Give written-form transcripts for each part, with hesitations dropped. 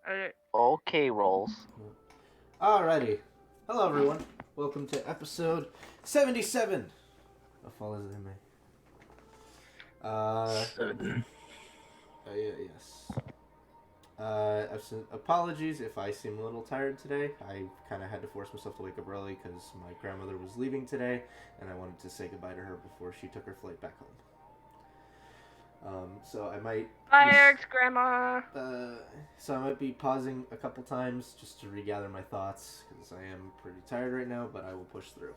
Uh, Okay, rolls. Alrighty. Hello, everyone. Welcome to episode 77 of Fall as They May. Yes. Apologies if I seem a little tired today. I kind of had to force myself to wake up early because my grandmother was leaving today, and I wanted to say goodbye to her before she took her flight back home. So I might. Bye, Eric's grandma. So I might be pausing a couple times just to regather my thoughts because I am pretty tired right now, but I will push through.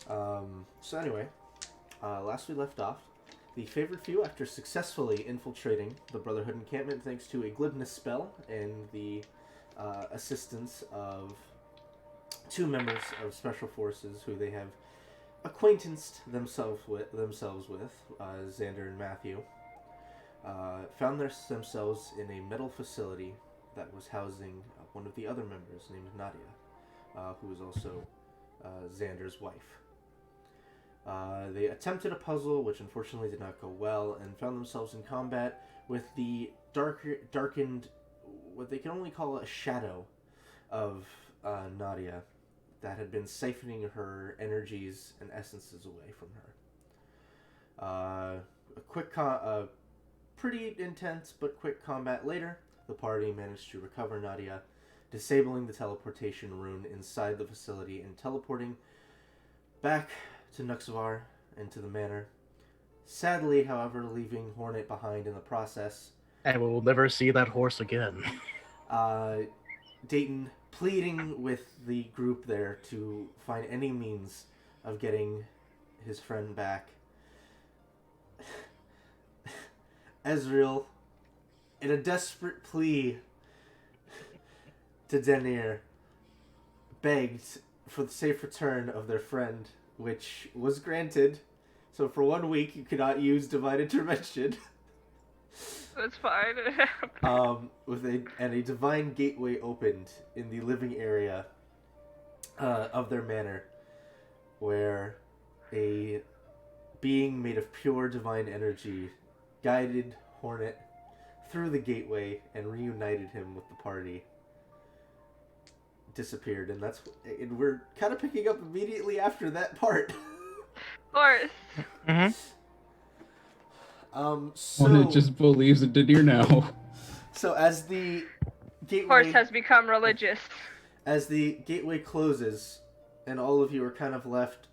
So anyway, last we left off, the favored few, after successfully infiltrating the Brotherhood encampment thanks to a Glibnus spell and the assistance of two members of Special Forces who they have acquaintanced themselves with, Xander and Matthew, found themselves in a metal facility that was housing one of the other members named Nadia, who was also Xander's wife. They attempted a puzzle, which unfortunately did not go well, and found themselves in combat with the darkened, what they can only call a shadow of Nadia that had been siphoning her energies and essences away from her. Pretty intense but quick combat later, the party managed to recover Nadia, disabling the teleportation rune inside the facility and teleporting back to Nuxvar and to the manor. Sadly, however, leaving Hornet behind in the process. And we'll never see that horse again. Dayton pleading with the group there to find any means of getting his friend back. Ezreal, in a desperate plea to Denir, begged for the safe return of their friend, which was granted. So for 1 week, you could not use Divine Intervention. That's fine. And a divine gateway opened in the living area of their manor, where a being made of pure divine energy guided Hornet through the gateway and reunited him with the party. Disappeared, and we're kind of picking up immediately after that part. Of course. Mm-hmm. Hornet just believes in Denir now. So as the gateway... Horse has become religious. As the gateway closes, and all of you are kind of left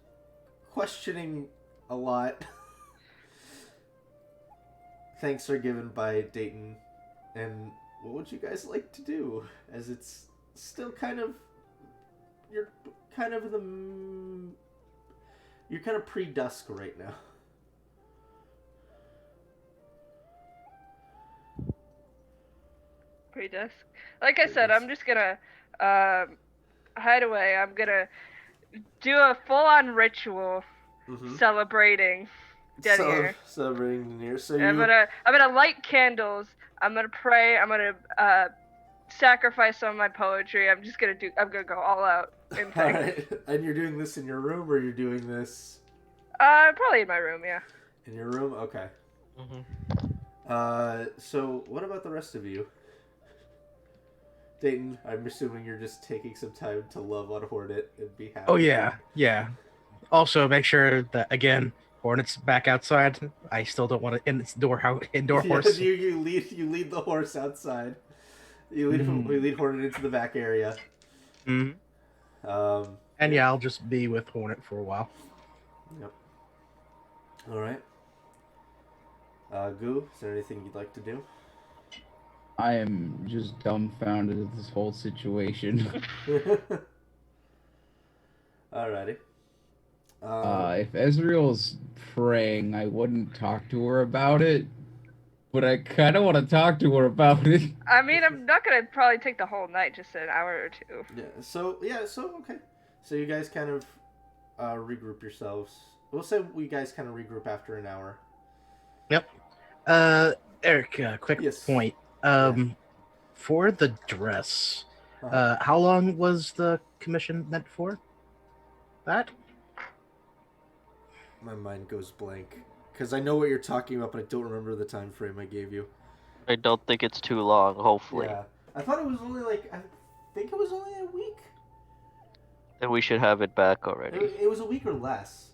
questioning a lot, thanks are given by Dayton. And what would you guys like to do? As it's still kind of... You're kind of pre-dusk right now. Pre-dusk. Like I said, I'm just gonna hide away. I'm gonna do a full-on ritual celebrating Denir. Celebrating Denir. So I'm gonna light candles. I'm gonna pray. I'm gonna sacrifice some of my poetry. I'm gonna go all out in things. Alright. And you're doing this in your room, or you're doing this... Probably in my room, yeah. In your room? Okay. So what about the rest of you? Dayton, I'm assuming you're just taking some time to love on Hornet and be happy. Oh, yeah. Also, make sure that, again, Hornet's back outside. I still don't want to indoor horse. You lead the horse outside. We lead Hornet into the back area. Mm-hmm. And yeah, I'll just be with Hornet for a while. Yep. Alright. Goo, is there anything you'd like to do? I am just dumbfounded at this whole situation. Alrighty. If Ezreal's praying, I wouldn't talk to her about it. But I kind of want to talk to her about it. I mean, I'm not gonna probably take the whole night, just an hour or two. So okay. So you guys kind of regroup yourselves. We'll say we guys kind of regroup after an hour. Yep. Eric, quick point. For the dress, how long was the commission meant for? That? My mind goes blank. Because I know what you're talking about, but I don't remember the time frame I gave you. I don't think it's too long, hopefully. Yeah. I thought it was only like, I think it was only a week. Then we should have it back already. It was a week or less.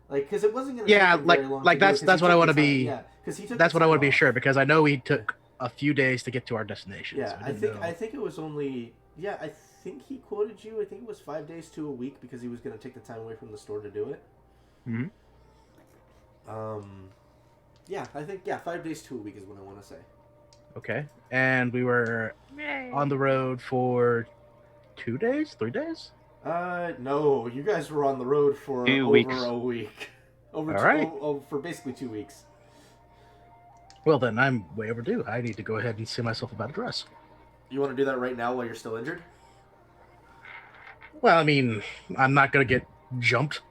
Like, because it wasn't going to Yeah, take him very long like to do it, 'cause that's he what I took want the to time- be. Yeah, because he took That's the what I time want to be off. sure, because I know we took a few days to get to our destination. Yeah, so I think it was only. Yeah, I think he quoted you. I think it was 5 days to a week because he was going to take the time away from the store to do it. Mm-hmm. Yeah, I think 5 days to a week is what I want to say. Okay, and we were Yay. on the road for 2 days, 3 days. No, you guys were on the road for 2 over weeks. a week. Over All right. for basically 2 weeks. Well, then I'm way overdue. I need to go ahead and see myself about a dress. You want to do that right now while you're still injured? Well, I mean, I'm not gonna get jumped,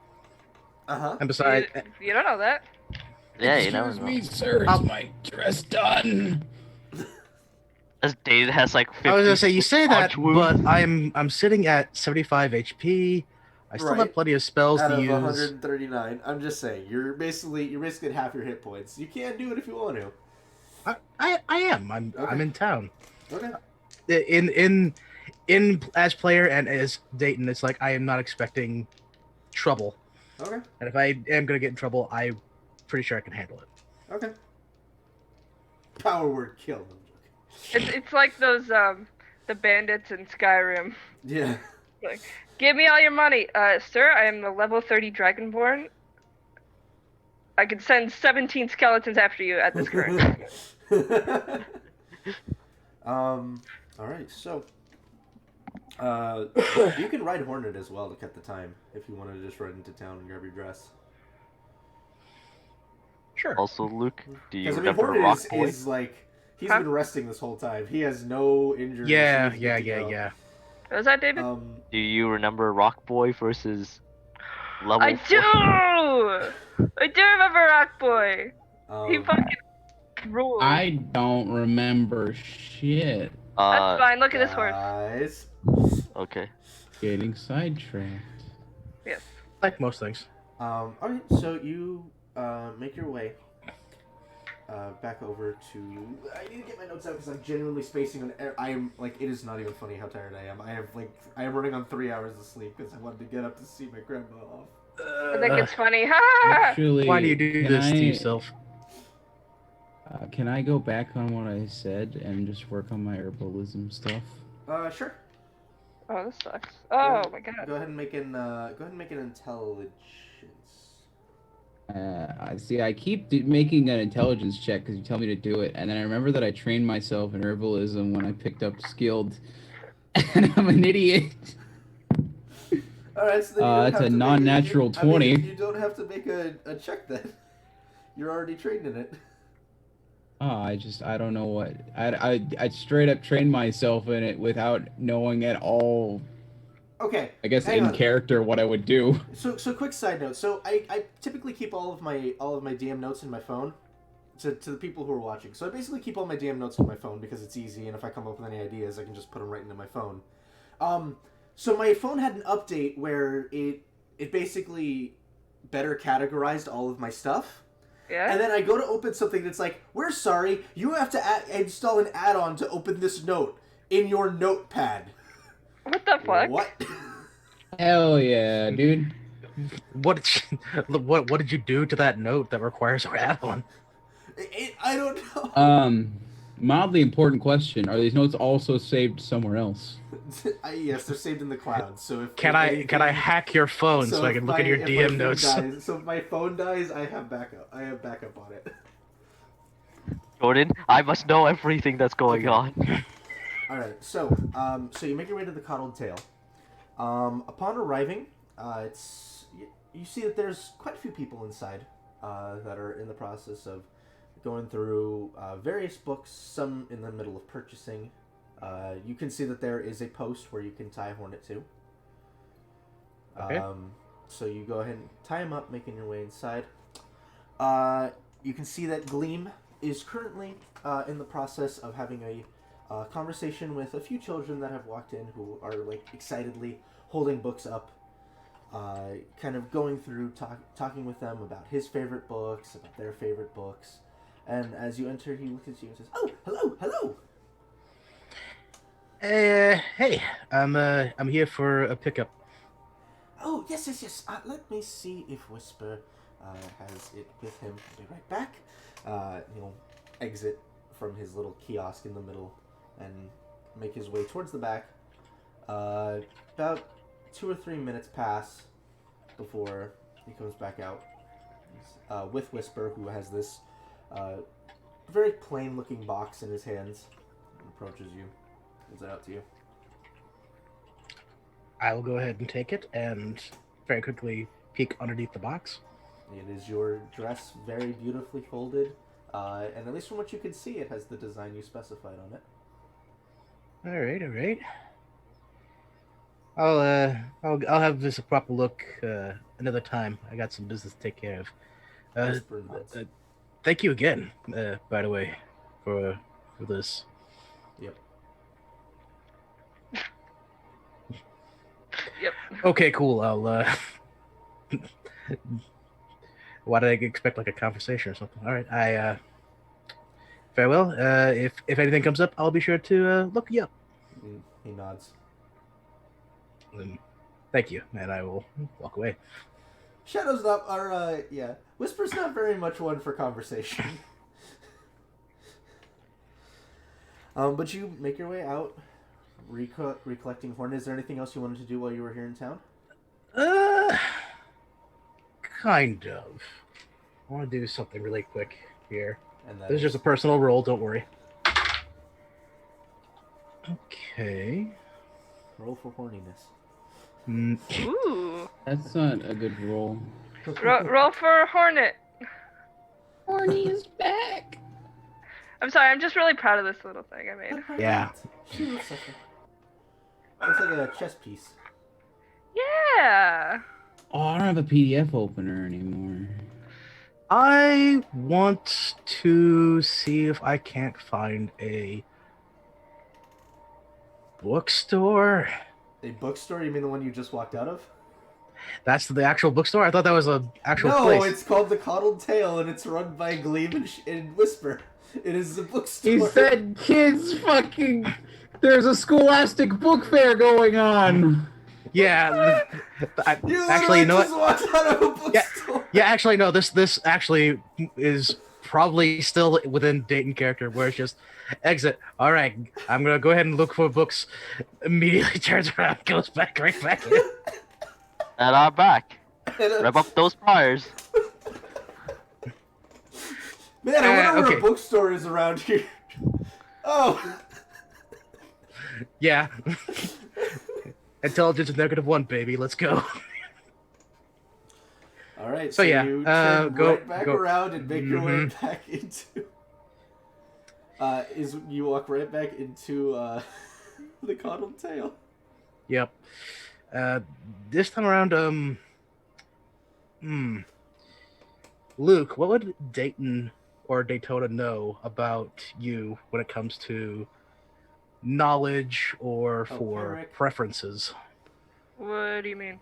Uh-huh. and besides, You don't know that. Yeah, you never Excuse know. me, sir. Is my dress done? This David has like 50 I was gonna say you say that, punch wounds. but I'm sitting at 75 HP. I still Right. have plenty of spells Out to of use. 139. I'm just saying, you're basically at half your hit points. You can do it if you want to. I am. I'm Okay. in town. Okay. In as player and as Dayton, it's like I am not expecting trouble, Okay. and if I am gonna get in trouble, I'm pretty sure I can handle it. Okay. Power word kill. I'm joking. It's like those the bandits in Skyrim. Yeah. Like, give me all your money, sir. I am the level 30 Dragonborn. I can send 17 skeletons after you at this current time. All right. So, you can ride Hornet as well to cut the time if you want to just ride into town and grab your dress. Sure. Also, Luke, do you Because remember Hornet Rock is, Boy? is like he's Huh? been resting this whole time. He has no injuries. Yeah, He's yeah, good to yeah, go. yeah. What was that, David? Do you remember Rock Boy versus level I 4? do! I do remember Rock Boy. He fucking rules. I don't remember shit. That's fine. Look at this horse. Guys. Okay. Getting sidetracked. Yes. Like most things. Alright, so you make your way back over to. I need to get my notes out because I'm genuinely spacing on. I am like, it is not even funny how tired I am. I am running on 3 hours of sleep because I wanted to get up to see my grandma off. I think it's funny. Ha! Actually, Why do you do can this to I- yourself? Can I go back on what I said and just work on my herbalism stuff? Sure. Oh, this sucks. Oh my god. Go ahead and make an intelligence. I see. I keep making an intelligence check because you tell me to do it, and then I remember that I trained myself in herbalism when I picked up skilled, and I'm an idiot. All right, so then you don't It's have a to make non-natural 20. you don't have to make a check then. You're already trained in it. Oh, I don't know what I straight up trained myself in it without knowing at all. Okay. I guess hang in on. character what I would do. So quick side note. So I typically keep all of my DM notes in my phone. To the people who are watching. So I basically keep all my DM notes in my phone because it's easy, and if I come up with any ideas, I can just put them right into my phone. So my phone had an update where it basically better categorized all of my stuff. Yeah? And then I go to open something that's like, we're sorry, you have to install an add-on to open this note in your notepad. What the fuck? What? Hell yeah, dude. What did you do to that note that requires an add-on? I don't know. Mildly important question. Are these notes also saved somewhere else? Yes, they're saved in the cloud. So if Can I hack your phone so I if can look at your if DM phone notes? dies- so if my phone dies, I have backup. I have backup on it. Jordan, I must know everything that's going on. All right. So you make your way to the Coddled Tail. Upon arriving, you see that there's quite a few people inside that are in the process of going through various books, some in the middle of purchasing. You can see that there is a post where you can tie a hornet to. Okay. So you go ahead and tie him up, making your way inside. You can see that Gleam is currently in the process of having a conversation with a few children that have walked in who are like excitedly holding books up. Kind of going through, talking with them about his favorite books, about their favorite books. And as you enter, he looks at you and says, "Oh, hello, hello." Hey, I'm here for a pickup. Oh, yes, yes, yes. Let me see if Whisper has it with him. I'll be right back. He'll exit from his little kiosk in the middle and make his way towards the back. About 2 or 3 minutes pass before he comes back out with Whisper, who has this very plain-looking box in his hands, and approaches you. Holds it out to you. I will go ahead and take it and very quickly peek underneath the box. It is your dress, very beautifully folded, and at least from what you can see, it has the design you specified on it. All right. I'll have this a proper look another time. I got some business to take care of. Whisper nods. Thank you again, by the way, for this. Yep. Yep. Okay, cool. I'll why did I expect like a conversation or something? All right, I farewell. If anything comes up, I'll be sure to look you up. He nods. Thank you, and I will walk away. Shadow's not, yeah. Whisper's not very much one for conversation. But you make your way out, recollecting Horn. Is there anything else you wanted to do while you were here in town? Kind of. I want to do something really quick here. And This is just a personal roll, don't worry. Okay. roll for horniness. Ooh. That's not a good roll. Roll for Hornet. Horny is back. I'm sorry, I'm just really proud of this little thing I made. Yeah. She looks like a chess piece. Yeah. Oh, I don't have a PDF opener anymore. I want to see if I can't find a bookstore. A bookstore? You mean the one you just walked out of? That's the actual bookstore? I thought that was an actual No, place. it's called The Coddled Tale, and it's run by Gleam and Whisper. It is a bookstore. He said, "Kids, fucking, there's a scholastic book fair going on." Yeah. Actually, you know just what? walked out of a bookstore. Yeah, actually, no. This actually is probably still within Dayton character, where it's just exit. All right, I'm gonna go ahead and look for books. Immediately turns around, goes back right back in. And I'm back. Rev up those pliers. Man, I wonder where okay. a bookstore is around here. Oh. Yeah. Intelligence -1, baby. Let's go. All right. So yeah, you turn go right back around and make your way Mhm. back into. You walk right back into the Coddled Tale. Yep. This time around, Luke, what would Dayton or Daytona know about you when it comes to knowledge or for Eric. preferences? What do you mean?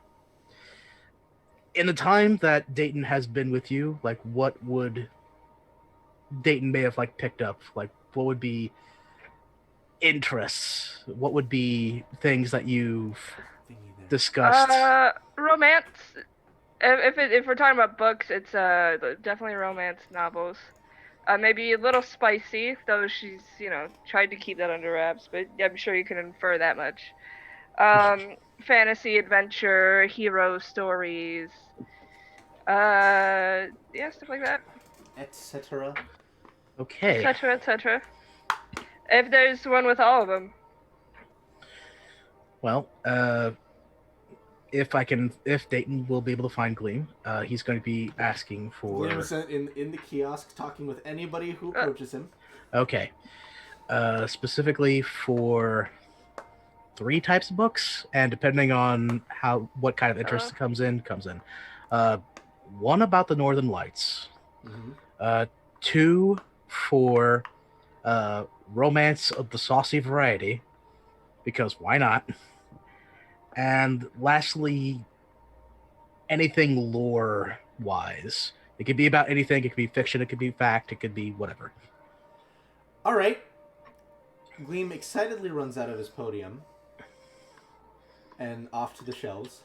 In the time that Dayton has been with you, like what would Dayton may have like picked up? Like what would be interests? What would be things that you've discussed? Romance. If we're talking about books, it's definitely romance novels. Maybe a little spicy, though she's tried to keep that under wraps, but I'm sure you can infer that much. Fantasy, adventure, hero stories. Yeah, stuff like that. Etc. Okay. Etc. Etc. If there's one with all of them. Well, if Dayton will be able to find Gleam, he's going to be asking for. Gleam is in the kiosk talking with anybody who approaches him. Okay. Specifically for 3 types of books, and depending on what kind of interest comes in. 1 about the Northern Lights. Mm-hmm. 2 for romance of the saucy variety, because why not? And lastly, anything lore-wise. It could be about anything. It could be fiction. It could be fact. It could be whatever. All right. Gleam excitedly runs out of his podium and off to the shelves.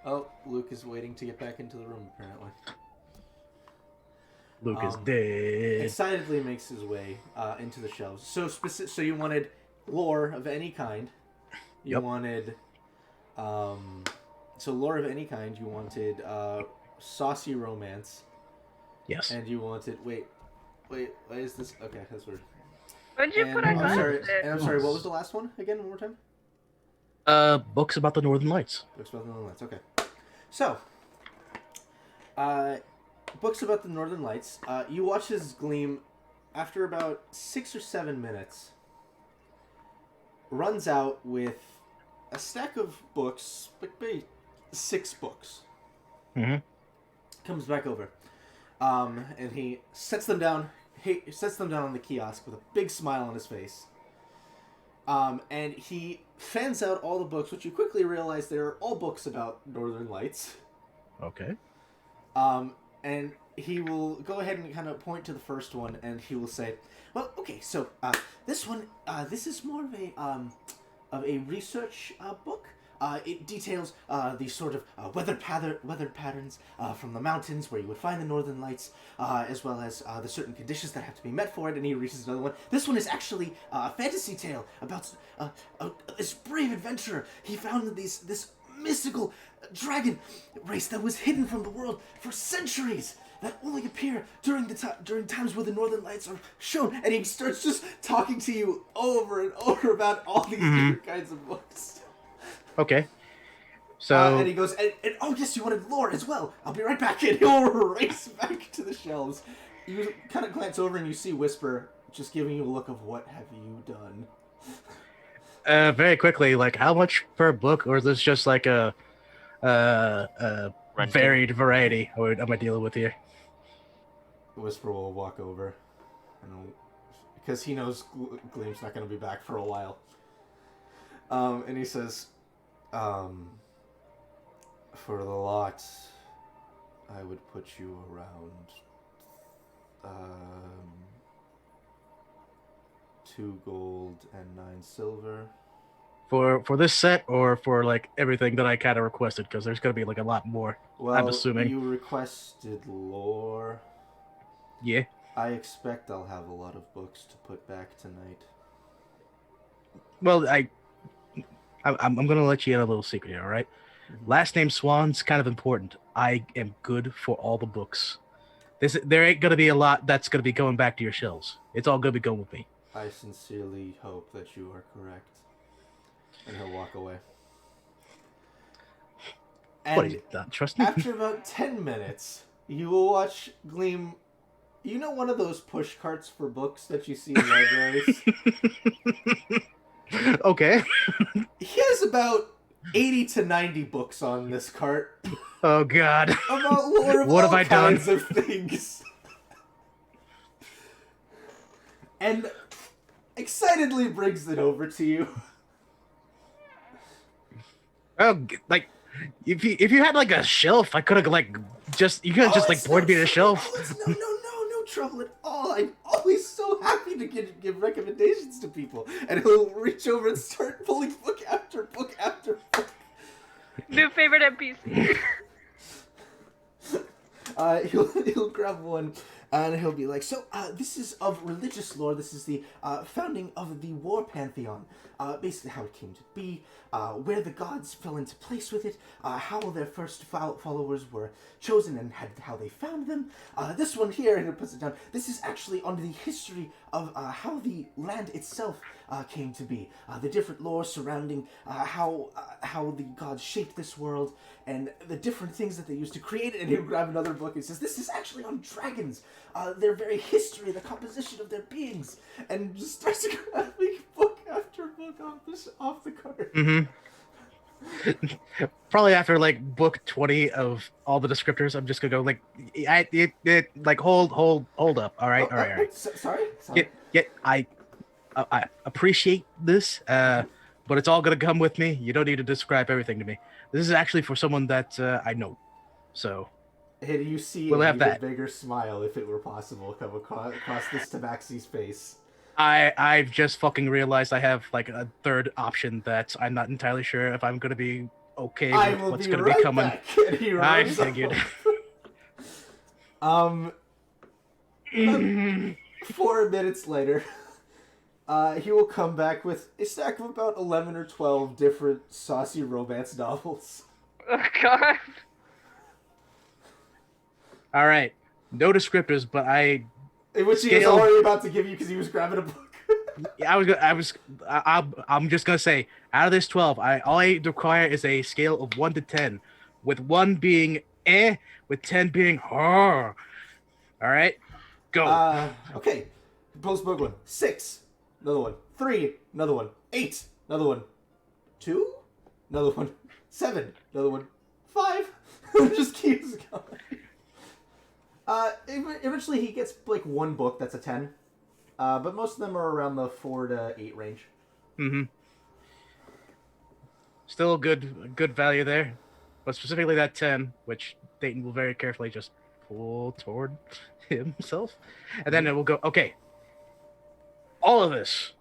Oh, Luke is waiting to get back into the room, apparently. Luke is dead. Excitedly makes his way into the shelves. So so you wanted lore of any kind. You Yep. wanted... so lore of any kind. You wanted saucy romance. Yes. And you wanted... Wait, why is this... Okay, that's weird. When did you put our I'm sorry, glasses in? and I'm sorry, what was the last one again? One more time? Books about the Northern Lights. Books about the Northern Lights, okay. So, books about the Northern Lights. You watch as Gleam, after about 6 or 7 minutes, runs out with a stack of books, like maybe 6 books. Mm-hmm. Comes back over, and he sets them down. He sets them down on the kiosk with a big smile on his face. And he fans out all the books, which you quickly realize they are all books about Northern Lights. Okay. And he will go ahead and kind of point to the first one, and he will say, "Well, okay, so this one, this is more of a research book. It details the sort of weather patterns from the mountains where you would find the Northern Lights, as well as the certain conditions that have to be met for it." And he reaches another one. This one is actually a fantasy tale about this brave adventurer. He found this mystical dragon race that was hidden from the world for centuries, that only appear during times where the Northern Lights are shown. And he starts just talking to you over and over about all these different kinds of books. Okay. So And he goes, and oh yes, you wanted lore as well. I'll be right back. And he'll race back to the shelves. You kind of glance over and you see Whisper just giving you a look of, what have you done? very quickly, like, how much per book, or is this just like a Renting. varied variety? Or am I dealing with here? Whisper will walk over, because he knows Gleam's not going to be back for a while. And he says, for the lot, I would put you around 2 gold and 9 silver. For this set, or for like everything that I kind of requested? Because there's gonna be like a lot more. Well, I'm assuming. you requested lore. Yeah. I expect I'll have a lot of books to put back tonight. Well, I'm gonna let you in a little secret here. All right. Last name Swan's kind of important. I am good for all the books. There ain't gonna be a lot that's gonna be going back to your shelves. It's all gonna be going with me. I sincerely hope that you are correct. And he'll walk away. What, And you not trust me? after about 10 minutes, you will watch Gleam. You know one of those push carts for books that you see in libraries? Okay. He has about 80 to 90 books on this cart Oh God. about lore of What all have I done? kinds of things. And excitedly brings it over to you. Oh, like if you had like a shelf, I could have like you could have just like it's poured no me a trouble. shelf. Oh, it's no trouble at all. I'm always so happy to give recommendations to people. And he'll reach over and start pulling book after book after book. New favorite NPC. He'll grab one and he'll be like, so this is of religious lore. This is the founding of the war pantheon. Basically how it came to be, where the gods fell into place with it, how their first followers were chosen and how they found them. This one here, and he puts it down, this is actually on the history of how the land itself came to be. The different lore surrounding how the gods shaped this world and the different things that they used to create it. And he'll grab another book and says, this is actually on dragons, their very history, the composition of their beings, and just starts grabbing book after book off the cart. Mm-hmm. Probably after like book 20 of all the descriptors, I'm just gonna go like, like hold up. All right. Sorry. Yeah, I appreciate this, but it's all gonna come with me. You don't need to describe everything to me. This is actually for someone that I know, so. And you see We'll an have even that. bigger smile, if it were possible, come across this Tabaxi's face. I've just fucking realized I have like a third option that I'm not entirely sure if I'm gonna be okay I with will what's be gonna right be coming. back. And he I runs figured. off. 4 minutes later, he will come back with a stack of about 11 or 12 different saucy romance novels. Oh god. All right, no descriptors, but In which he was Scale- already about to give you because he was grabbing a book. I'm just gonna say out of this 12, all I require is a scale of 1 to 10, with 1 being with 10 being All right, go. Okay. Post book 1. 6. Another one. 3. Another one. 8. Another one. 2. Another one. 7. Another one. 5. It just keeps going. Eventually he gets like 1 book that's a 10. But most of them are around the 4 to 8 range. Mm-hmm. Still good value there, but specifically that 10, which Dayton will very carefully just pull toward himself, and then it will go. Okay, all of this.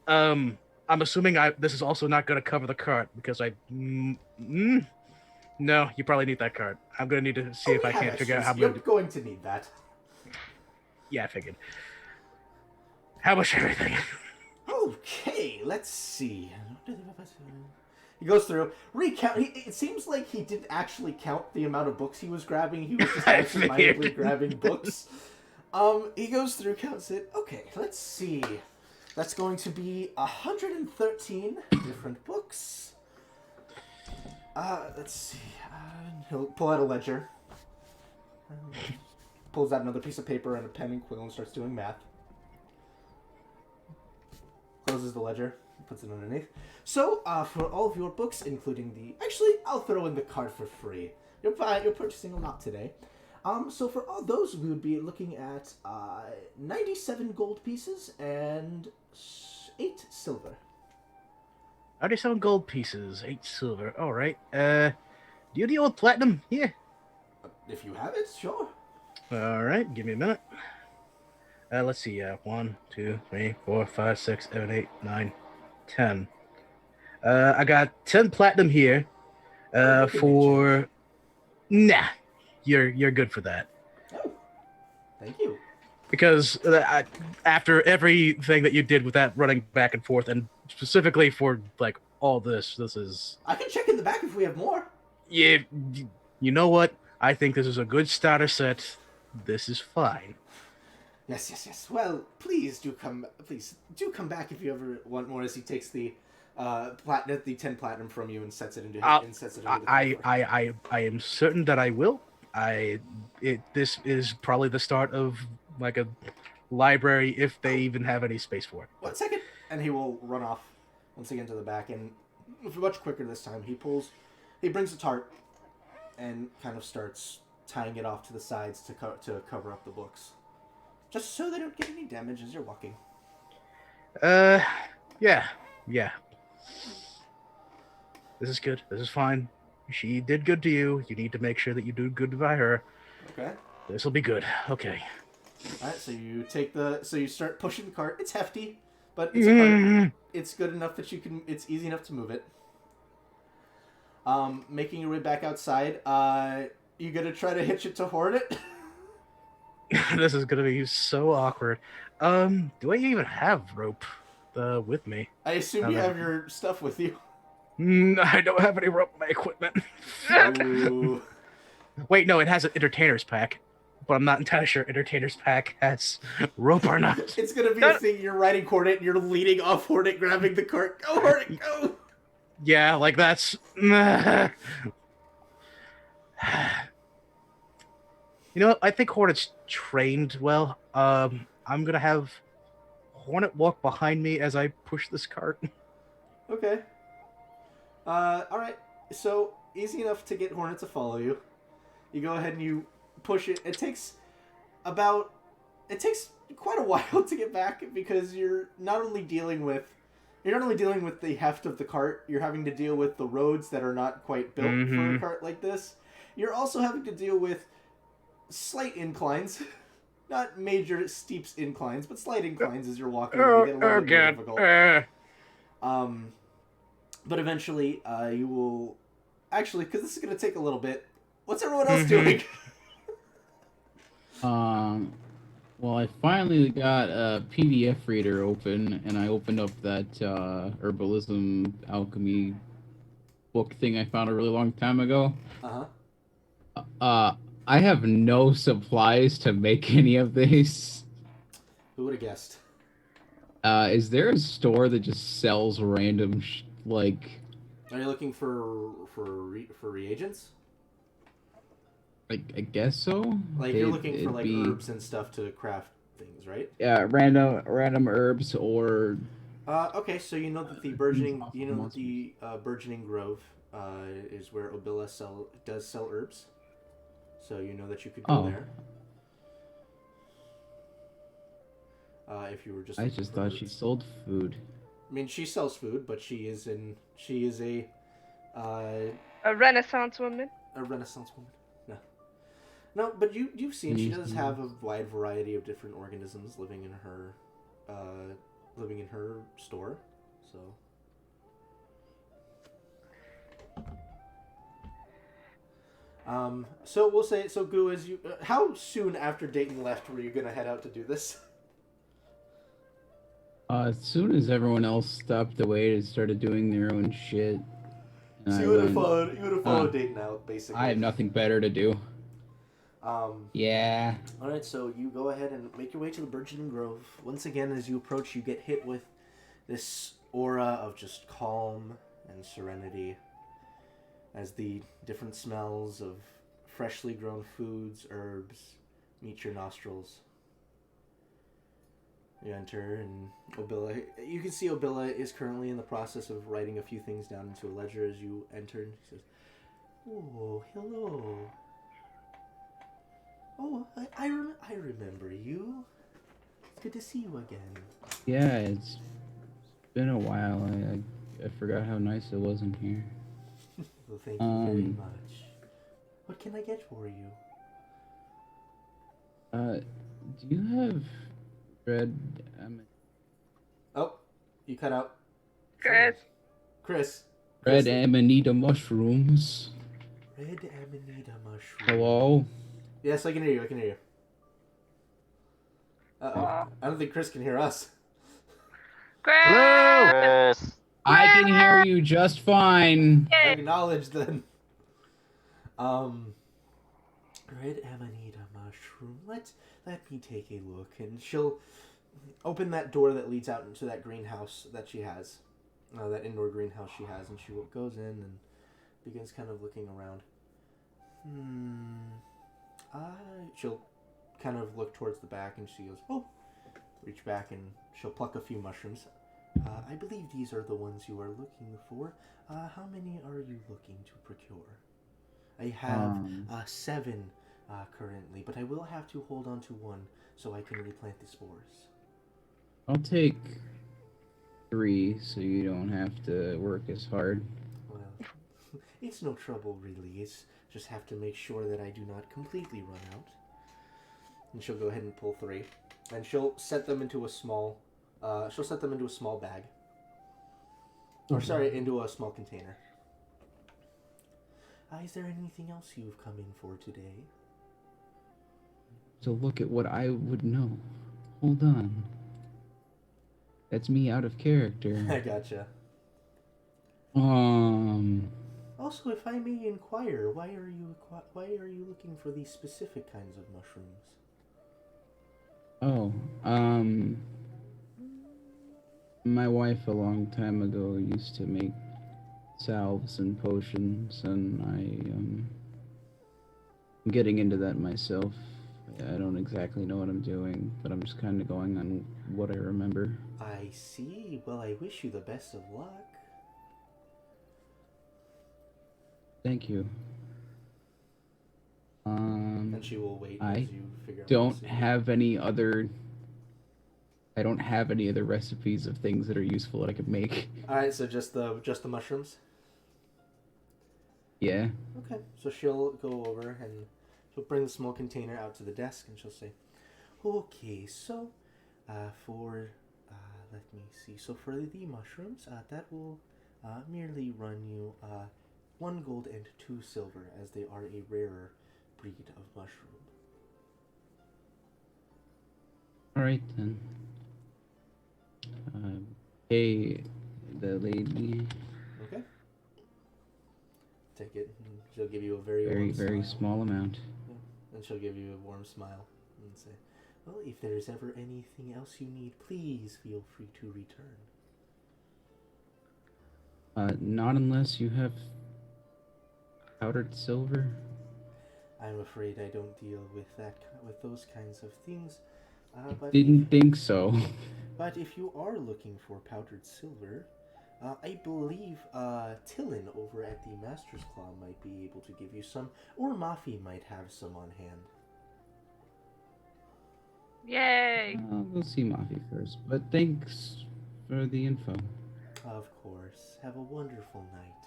I'm assuming this is also not going to cover the cart because no, you probably need that cart. I'm going to need to see if I can't figure out how. You're going to need that. Yeah, I figured. How much everything? Okay, let's see. He goes through, recount. It seems like he didn't actually count the amount of books he was grabbing. He was just I absentmindedly figured. grabbing books. He goes through, counts it. Okay, let's see. That's going to be 113 different books. Let's see. He'll pull out a ledger. Pulls out another piece of paper and a pen and quill and starts doing math. Closes the ledger, puts it underneath. So, for all of your books, including the... Actually, I'll throw in the card for free. You're purchasing a lot today. So for all those, we would be looking at 97 gold pieces and 8 silver. 97 gold pieces, 8 silver. All right. Do you deal with platinum? Yeah. If you have it, sure. All right. Give me a minute. Let's see. 1, 2, 3, 4, 5, 6, 7, 8, 9, 10. I got 10 platinum here. For nah, you're good for that. Oh, thank you. Because after everything that you did with that running back and forth, and specifically for like all this is I can check in the back if we have more. yeah. You know what? I think this is a good starter set. This is fine. Yes. Well, please do come back if you ever want more. As he takes the platinum, the 10 platinum from you and sets it into the I am certain that I will. This is probably the start of like a library if they even have any space for it. 1 second, and he will run off once again to the back, and much quicker this time. He brings a tart and kind of starts tying it off to the sides to cover up the books, just so they don't get any damage as you're walking. Yeah. This is good. This is fine. She did good to you. You need to make sure that you do good by her. Okay. This will be good. Okay. All right. So you start pushing the cart. It's hefty, but it's a cart. It's good enough that it's easy enough to move it. Making your way back outside. You gonna try to hitch it to Hornet? This is gonna be so awkward. Do I even have rope with me? I assume you have your stuff with you. I don't have any rope in my equipment. Ooh. Wait, no, it has an entertainer's pack, but I'm not entirely sure entertainer's pack has rope or not. It's gonna be a thing. You're riding Hornet and you're leading off Hornet, grabbing the cart. Go Hornet, go! Yeah, like that's. You know what? I think Hornet's trained well. I'm gonna have Hornet walk behind me as I push this cart. Okay. Alright. So, easy enough to get Hornet to follow you. You go ahead and you push it. It takes quite a while to get back because you're not only dealing with the heft of the cart, you're having to deal with the roads that are not quite built for a cart like this. You're also having to deal with slight inclines not major steep inclines, but slight inclines as you're walking. You get a little bit more difficult. But eventually, you will actually, because this is going to take a little bit. What's everyone else doing? Well, I finally got a PDF reader open, and I opened up that herbalism alchemy book thing I found a really long time ago. I have no supplies to make any of these. Who would have guessed? Is there a store that just sells random like? Are you looking for reagents? I guess so. Like you're looking for like herbs and stuff to craft things, right? Yeah, random herbs or. Okay, so you know that the burgeoning grove is where Obilla does sell herbs. So you know that you could go there. If you were just. I just thought she sold food. I mean, she sells food, but she is a Renaissance woman. A Renaissance woman. No, but you've seen she does have a wide variety of different organisms living in her store. So we'll say Goo, as you how soon after Dayton left were you gonna head out to do this? As soon as everyone else stopped away and started doing their own shit. So you would have followed Dayton out, basically. I have nothing better to do. Yeah. Alright, so you go ahead and make your way to the Burgeoning Grove. Once again, as you approach, you get hit with this aura of just calm and serenity as the different smells of freshly grown foods, herbs, meet your nostrils. You enter, and you can see Obilla is currently in the process of writing a few things down into a ledger as you enter, and she says, "Oh, hello. Oh, I remember you. It's good to see you again." Yeah, it's been a while. I forgot how nice it was in here. Well, thank you very much. What can I get for you? Do you have red? Oh, you cut out. Chris. Red amanita mushrooms. Red amanita mushroom. Hello. Yes, I can hear you. Uh-oh. I don't think Chris can hear us. Chris! I can hear you just fine. Acknowledge then. Red amanita mushroom. Let me take a look, and she'll open that door that leads out into that greenhouse that she has, that indoor greenhouse she has, and she goes in and begins kind of looking around. She'll kind of look towards the back, and she goes, "Oh," reach back, and she'll pluck a few mushrooms. I believe these are the ones you are looking for. How many are you looking to procure? I have 7 currently, but I will have to hold on to 1 so I can replant the spores. I'll take 3 so you don't have to work as hard. Well, it's no trouble really. It's just have to make sure that I do not completely run out. And she'll go ahead and pull 3, and she'll set them into a small. Bag. Or sorry, into a small container. Is there anything else you've come in for today? So look at what I would know. Hold on. That's me out of character. I gotcha. Also, if I may inquire, why are you looking for these specific kinds of mushrooms? My wife a long time ago used to make salves and potions, and I'm getting into that myself. I don't exactly know what I'm doing, but I'm just kind of going on what I remember. I see. Well, I wish you the best of luck. Thank you. And she will wait as you figure out. I don't have any other recipes of things that are useful that I could make. All right, so just the mushrooms. Yeah. Okay, so she'll go over and she'll bring the small container out to the desk, and she'll say, Okay, so for let me see. So for the mushrooms, that will merely run you 1 gold and 2 silver, as they are a rarer breed of mushroom. All right then. Pay the lady. Okay. Take it. And she'll give you a very Very, warm very smile. small amount. And she'll give you a warm smile and say, "Well, if there's ever anything else you need, please feel free to return." Not unless you have powdered silver. I'm afraid I don't deal with with those kinds of things. But Didn't think so. But if you are looking for powdered silver, I believe Tillin over at the Master's Claw might be able to give you some, or Mafi might have some on hand. Yay! I'll go see Mafi first, but thanks for the info. Of course. Have a wonderful night.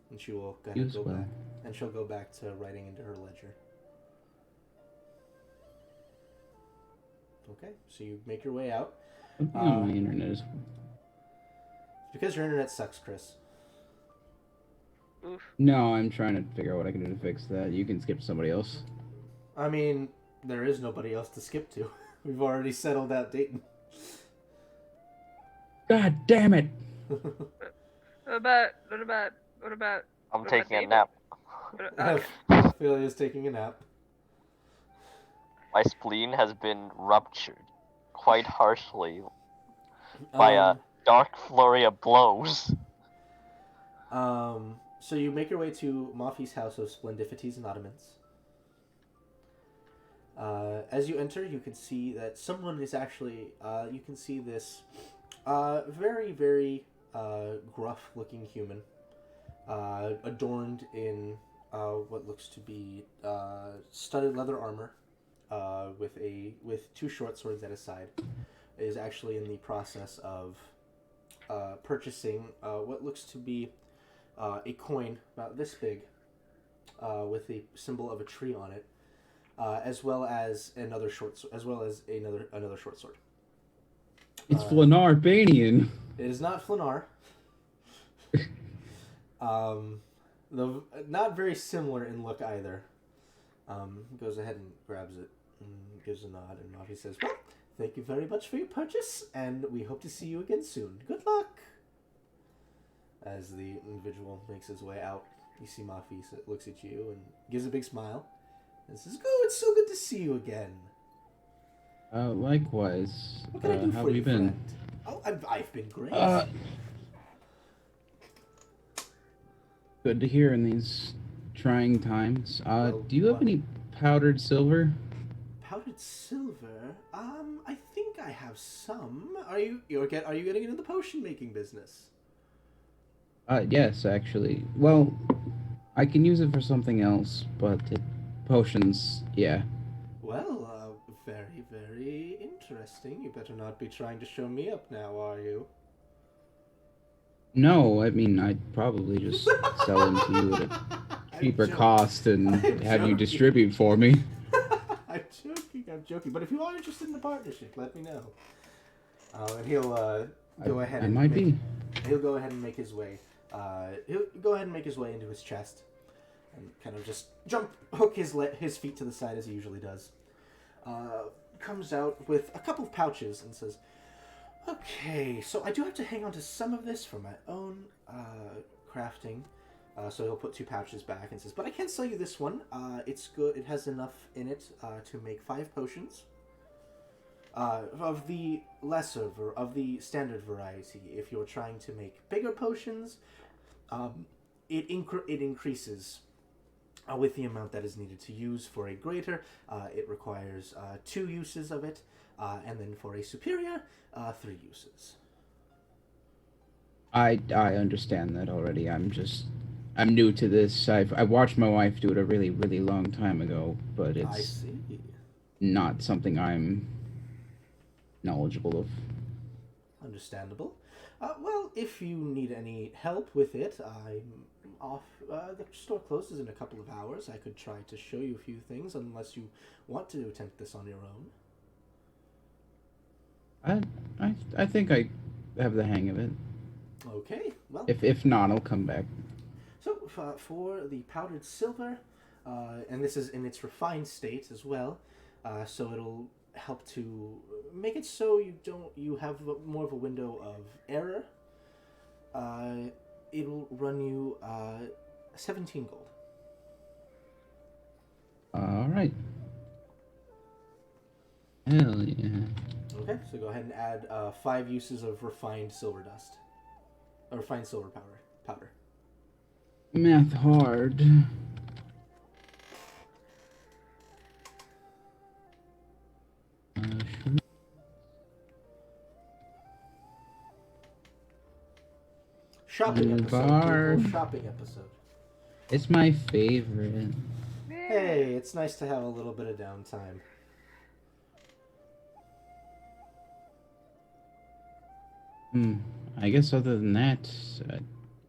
And she will kind You of as go well. back, and she'll go back to writing into her ledger. Okay, so you make your way out. Oh, my internet is. It's because your internet sucks, Chris. Oof. No, I'm trying to figure out what I can do to fix that. You can skip to somebody else. I mean, there is nobody else to skip to. We've already settled out Dayton. God damn it! What about I'm What about taking a David? nap. Okay. Ophelia's taking a nap. My spleen has been ruptured quite harshly by a dark flurry of blows. So you make your way to Mafi's house of Splendifities and Ottomans. As you enter, you can see that someone is actually, you can see this very, very gruff-looking human, adorned in what looks to be studded leather armor, with 2 short swords at his side, is actually in the process of purchasing what looks to be a coin about this big, with the symbol of a tree on it, as well as another short sword. It's Flanar Banian. It is not Flanar. Not very similar in look either. Goes ahead and grabs it and gives a nod, and Mafi says, "Well, thank you very much for your purchase, and we hope to see you again soon. Good luck." As the individual makes his way out, you see Mafi looks at you and gives a big smile and says, "Oh, it's so good to see you again. Likewise. What can I do How for have you, you been? friend?" "Oh, I've been great." Good to hear in these trying times. Well, Do you have any powdered silver? Powdered silver? I think I have some. Are you getting into the potion making business? Yes, actually. Well, I can use it for something else, but potions, yeah. Well, very, very interesting. You better not be trying to show me up now, are you? No, I mean, I'd probably just sell them to you at a cheaper cost and I'm have you joking. distribute for me. I'm joking. But if you are interested in the partnership, let me know. And he'll go ahead. I and might be. He'll go ahead and make his way. He'll go ahead and make his way into his chest, and kind of just hook his feet to the side as he usually does. Comes out with a couple of pouches and says, "Okay, so I do have to hang on to some of this for my own crafting." So he'll put 2 pouches back and says, "But I can sell you this one. It's good. It has enough in it to make 5 potions. Of the of the standard variety. If you're trying to make bigger potions, it increases with the amount that is needed to use. For a greater, it requires 2 uses of it, and then for a superior, 3 uses." I understand that already. I'm new to this. I watched my wife do it a really, really long time ago, but I it's see. not something I'm knowledgeable of. Understandable. Well, if you need any help with it, I'm off. The store closes in a couple of hours. I could try to show you a few things, unless you want to attempt this on your own. I think I have the hang of it. Okay. Well, If not, I'll come back. so for the powdered silver, and this is in its refined state as well, so it'll help to make it so you have more of a window of error. It'll run you 17 gold. All right. Hell yeah. Okay, so go ahead and add 5 uses of refined silver dust, or refined silver powder. Math hard. Sure. Shopping episode. Bar. People, shopping episode. It's my favorite. Hey, it's nice to have a little bit of downtime. I guess other than that,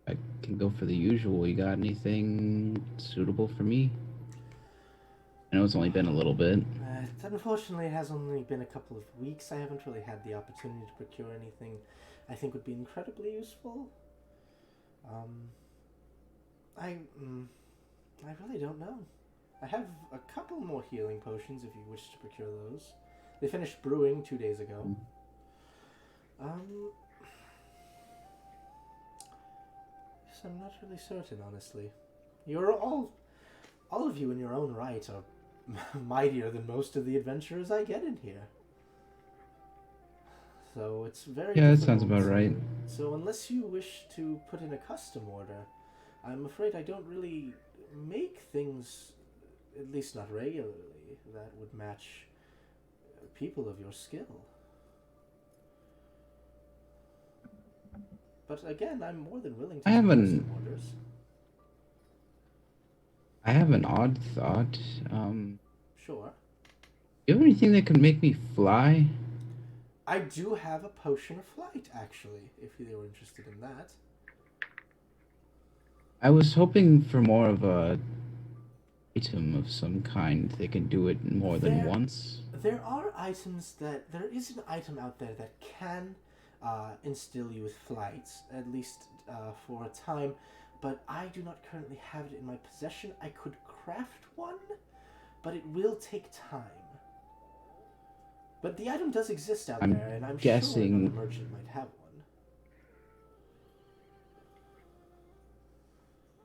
I can go for the usual. You got anything suitable for me? I know it's only been a little bit. Unfortunately, it has only been a couple of weeks. I haven't really had the opportunity to procure anything I think would be incredibly useful. I really don't know. I have a couple more healing potions if you wish to procure those. They finished brewing 2 days ago. So I'm not really certain, honestly. You're all of you in your own right are mightier than most of the adventurers I get in here. So it's very Yeah, that sounds difficult about right. So unless you wish to put in a custom order, I'm afraid I don't really make things, at least not regularly, that would match people of your skill. But again, I'm more than willing to I have do an- custom orders. I have an odd thought. Sure. You have anything that could make me fly? I do have a potion of flight, actually, if you were interested in that. I was hoping for more of a item of some kind that can do it more than There- once. There are items that... There is an item out there that can instill you with flights, at least for a time, but I do not currently have it in my possession. I could craft one, but it will take time. But the item does exist out I'm there, and I'm guessing- sure another merchant might have one.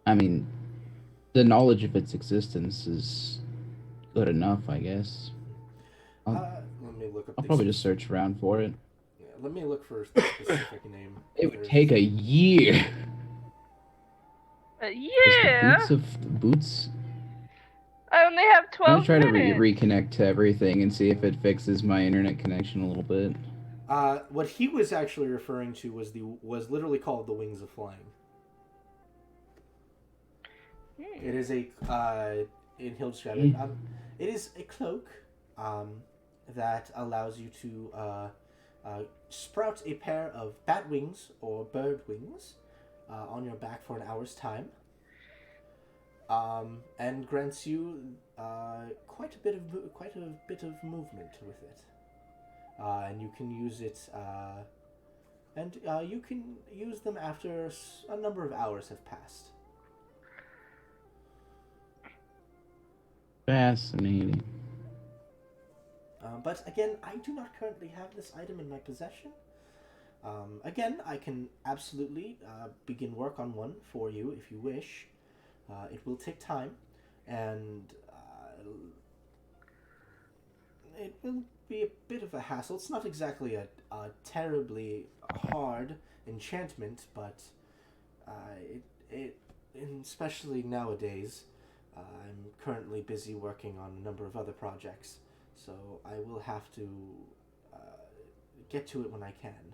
I mean, the knowledge of its existence is good enough, I guess. Let me look up I'll the probably just search around for it. Yeah, let me look for a specific name. It would There's- take a year. Yeah. The boots. I only have I'm gonna 12 try to minutes. reconnect to everything and see if it fixes my internet connection a little bit. What he was actually referring to was literally called the Wings of Flying. It is a in he'll describe it. It is a cloak that allows you to sprout a pair of bat wings or bird wings on your back for an hour's time, and grants you quite a bit of movement with it. And you can use it, and you can use them after a number of hours have passed. Fascinating. But again, I do not currently have this item in my possession. Again, I can absolutely begin work on one for you if you wish. It will take time, and it will be a bit of a hassle. It's not exactly a terribly hard enchantment, but especially nowadays, I'm currently busy working on a number of other projects, so I will have to get to it when I can.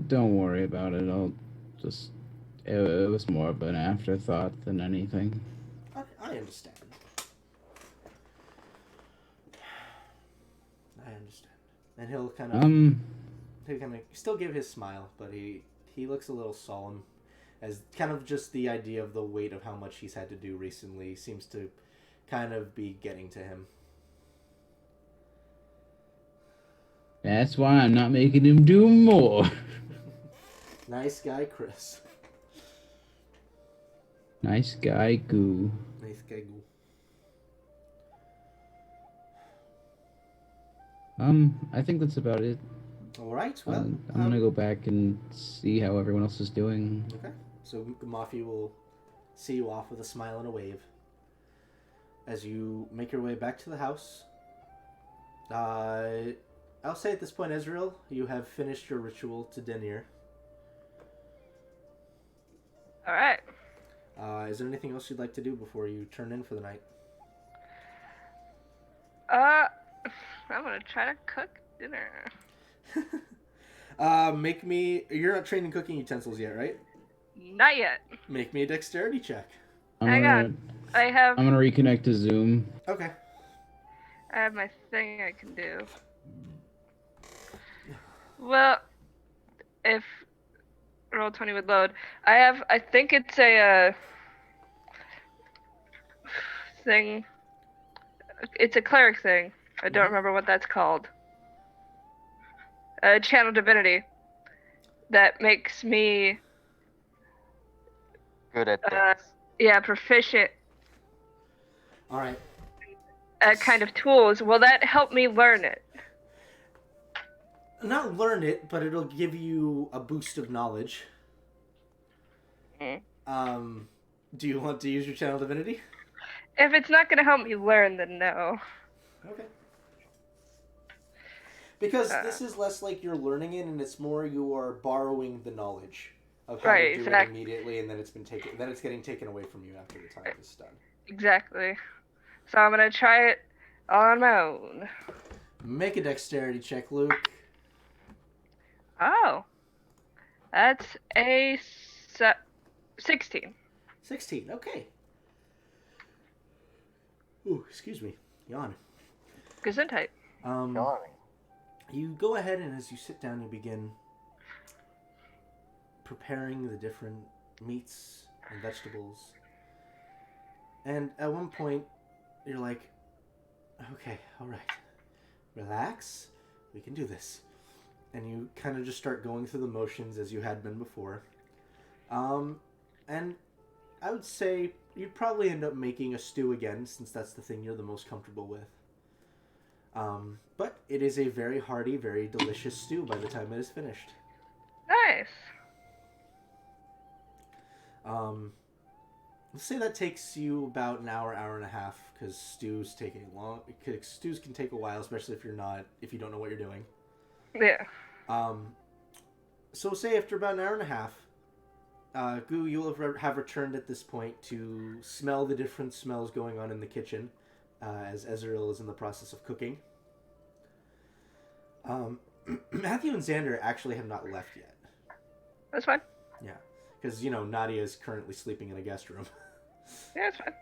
Don't worry about it. I'll just. It was more of an afterthought than anything. I understand. I understand. And he'll kind of still give his smile, but he looks a little solemn, as kind of just the idea of the weight of how much he's had to do recently seems to kind of be getting to him. That's why I'm not making him do more. Nice guy, Chris. Nice guy, Goo. Nice guy, Goo. I think that's about it. All right. Well, I'm gonna go back and see how everyone else is doing. Okay. So Mafi will see you off with a smile and a wave. As you make your way back to the house, I'll say at this point, Ezreal, you have finished your ritual to Denir. All right. Is there anything else you'd like to do before you turn in for the night? I'm gonna try to cook dinner. Make me... You're not trained in cooking utensils yet, right? Not yet. Make me a dexterity check. Hang on. I have I'm gonna reconnect to Zoom. Okay. my thing I can do. Well, if Roll20 would load, I think it's a thing. It's a cleric thing. I don't remember what that's called. Channel divinity. That makes me Good at things. proficient All right. at kind of tools. Will that help me learn it? Not learn it, but it'll give you a boost of knowledge. Mm. Do you want to use your channel divinity? If it's not gonna help me learn, then no. Okay. Because this is less like you're learning it, and it's more you are borrowing the knowledge of how to do it immediately, and then it's getting taken away from you after the time is done. Exactly. So I'm gonna try it on my own. Make a dexterity check, Luke. Oh, that's a 16. 16. Okay. Ooh, excuse me. Yawn. Gesundheit. Yawning. You go ahead, and as you sit down, you begin preparing the different meats and vegetables. And at one point, you're like, okay, all right, relax, we can do this. And you kind of just start going through the motions as you had been before. And I would say you'd probably end up making a stew again, since that's the thing you're the most comfortable with. But it is a very hearty, very delicious stew by the time it is finished. Nice. Let's say that takes you about an hour, hour and a half, because stews can take a while, especially if you don't know what you're doing. Yeah. So say after about an hour and a half, Goo, you'll have returned at this point to smell the different smells going on in the kitchen, as Ezreal is in the process of cooking. Matthew and Xander actually have not left yet. That's fine. Yeah, because, Nadia is currently sleeping in a guest room. Yeah, that's fine.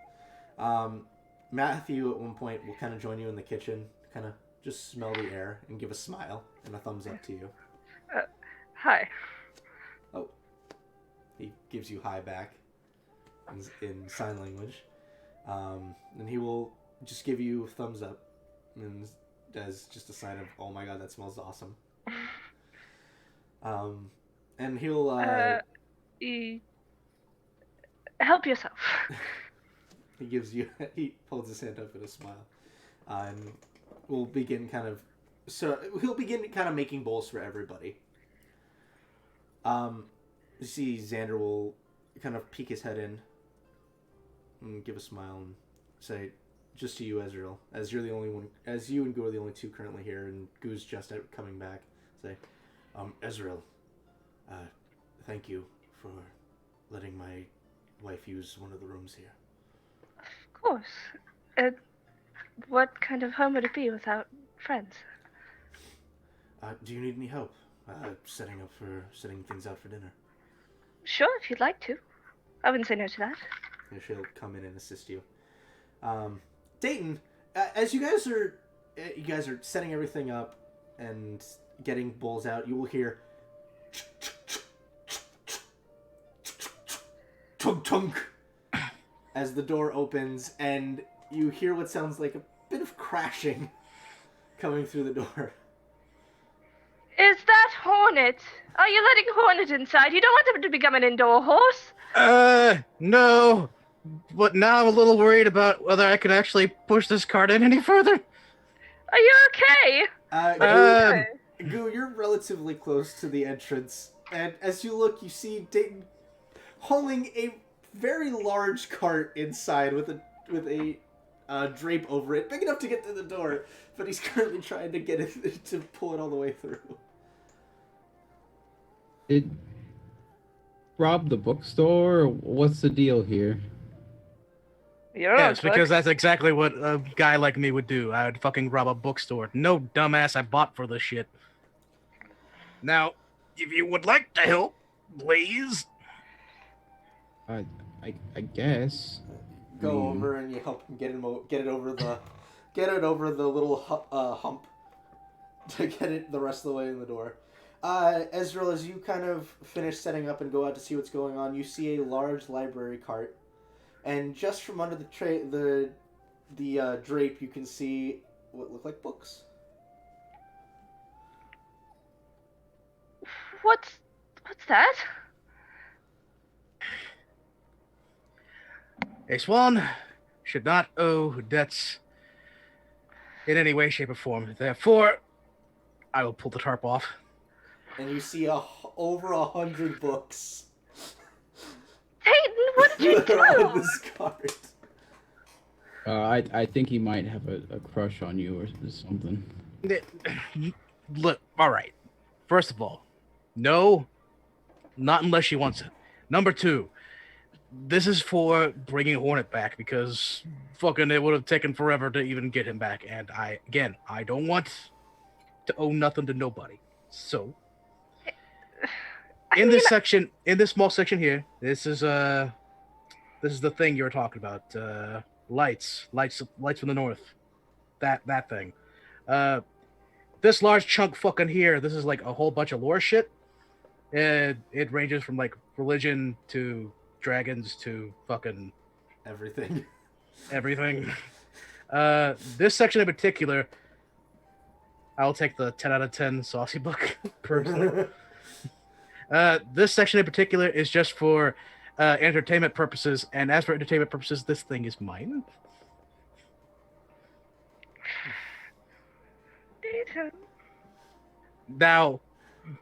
Matthew at one point will kind of join you in the kitchen, kind of just smell the air and give a smile and a thumbs up to you. Hi. Oh. He gives you hi back in sign language. And he will just give you a thumbs up and as just a sign of, oh my god, that smells awesome. And he'll help yourself. he holds his hand up in a smile. And we'll begin he'll begin making bowls for everybody. You see Xander will kind of peek his head in and give a smile and say, just to you, Ezreal, as you're the only one, as you and Goo are the only two currently here, and Goo's just coming back, say, Ezreal, thank you for letting my wife use one of the rooms here. Of course. What kind of home would it be without friends? Do you need any help setting things out for dinner? Sure, if you'd like to. I wouldn't say no to that. Yeah, she'll come in and assist you. Dayton, as you guys are setting everything up, and getting bowls out, you will hear tunk tunk as the door opens, and you hear what sounds like a bit of crashing coming through the door. Is that Hornet? Are you letting Hornet inside? You don't want him to become an indoor horse. No. But now I'm a little worried about whether I can actually push this cart in any further. Are you okay? Goo, you're relatively close to the entrance, and as you look, you see Dayton hauling a very large cart inside with a drape over it, big enough to get through the door, but he's currently trying to get it to pull it all the way through. Did rob the bookstore? Or what's the deal here? You don't know, Yes, because that's exactly what a guy like me would do. I would fucking rob a bookstore. No dumbass I bought for this shit. Now, if you would like to help, please. I guess. Go over and you help him get it over the little hump to get it the rest of the way in the door. Ezreal, as you kind of finish setting up and go out to see what's going on, you see a large library cart, and just from under the drape, you can see what look like books. What's that? A swan should not owe debts in any way, shape, or form. Therefore, I will pull the tarp off. And you see over 100 books. Hayden, what did you that are on do? this cart. I think he might have a crush on you or something. Look, all right. First of all, no, not unless she wants it. Number two, this is for bringing Hornet back because fucking it would have taken forever to even get him back. And I don't want to owe nothing to nobody. So, in this small section here, this is the thing you were talking about. Lights from the north. That thing. This large chunk fucking here, this is like a whole bunch of lore shit. It ranges from like religion to dragons to fucking Everything. This section in particular, I'll take the 10 out of 10 saucy book personally. This section in particular is just for entertainment purposes, and as for entertainment purposes, this thing is mine. Now,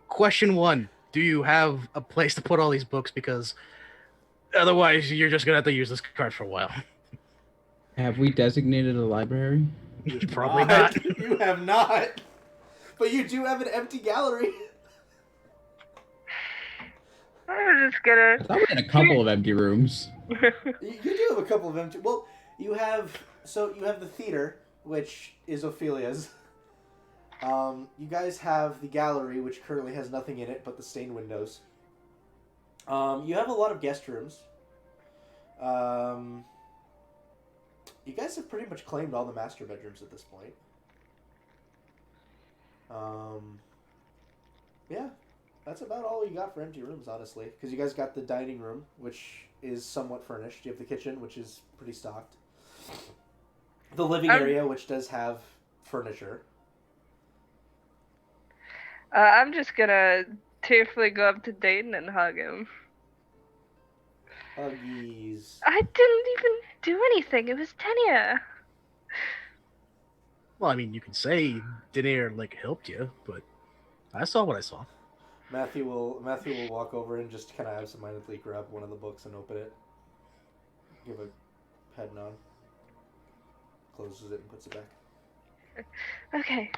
question one, do you have a place to put all these books? Because otherwise, you're just going to have to use this card for a while. Have we designated a library? Probably not. You have not. But you do have an empty gallery. I'm just gonna. I thought we had a couple of empty rooms. You do have a couple of empty. Well, you have the theater, which is Ophelia's. You guys have the gallery, which currently has nothing in it but the stained windows. You have a lot of guest rooms. You guys have pretty much claimed all the master bedrooms at this point. Yeah, that's about all you got for empty rooms, honestly. Because you guys got the dining room, which is somewhat furnished. You have the kitchen, which is pretty stocked. The living area, which does have furniture. I'm just gonna tearfully go up to Dayton and hug him. Huggies. I didn't even do anything. It was Tenia. Well, I mean, you can say Denier like helped you, but I saw what I saw. Matthew will walk over and just kind of absentmindedly grab one of the books and open it. Give a head nod. Closes it and puts it back. Okay.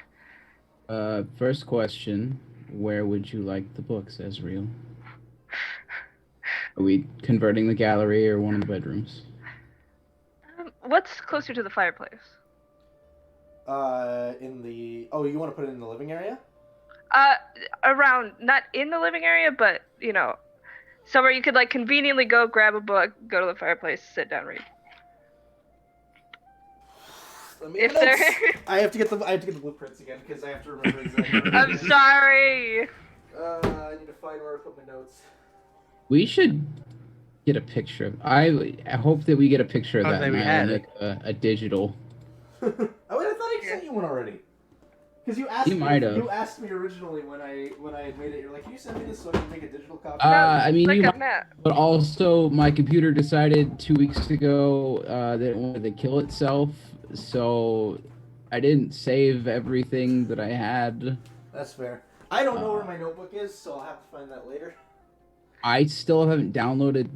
First question, where would you like the books, Ezreal? Are we converting the gallery or one of the bedrooms? What's closer to the fireplace? You want to put it in the living area? Around, not in the living area, but, somewhere you could, conveniently go grab a book, go to the fireplace, sit down, read. Let me If get the notes. there- I have to get the blueprints again because I have to remember exactly. What I'm it is. sorry. I need to find where I put my notes. We should get a picture of. I hope that we get a picture of Oh, that, there and we I had will it. make a digital. Oh wait, I thought I sent you one already. Because you asked You me. might have. You asked me originally when I had made it. You're like, can you send me this so I can make a digital copy? I mean, like you a might, map. but also my computer decided 2 weeks ago that it wanted to kill itself, so I didn't save everything that I had. That's fair. I don't know where my notebook is, so I'll have to find that later. I still haven't downloaded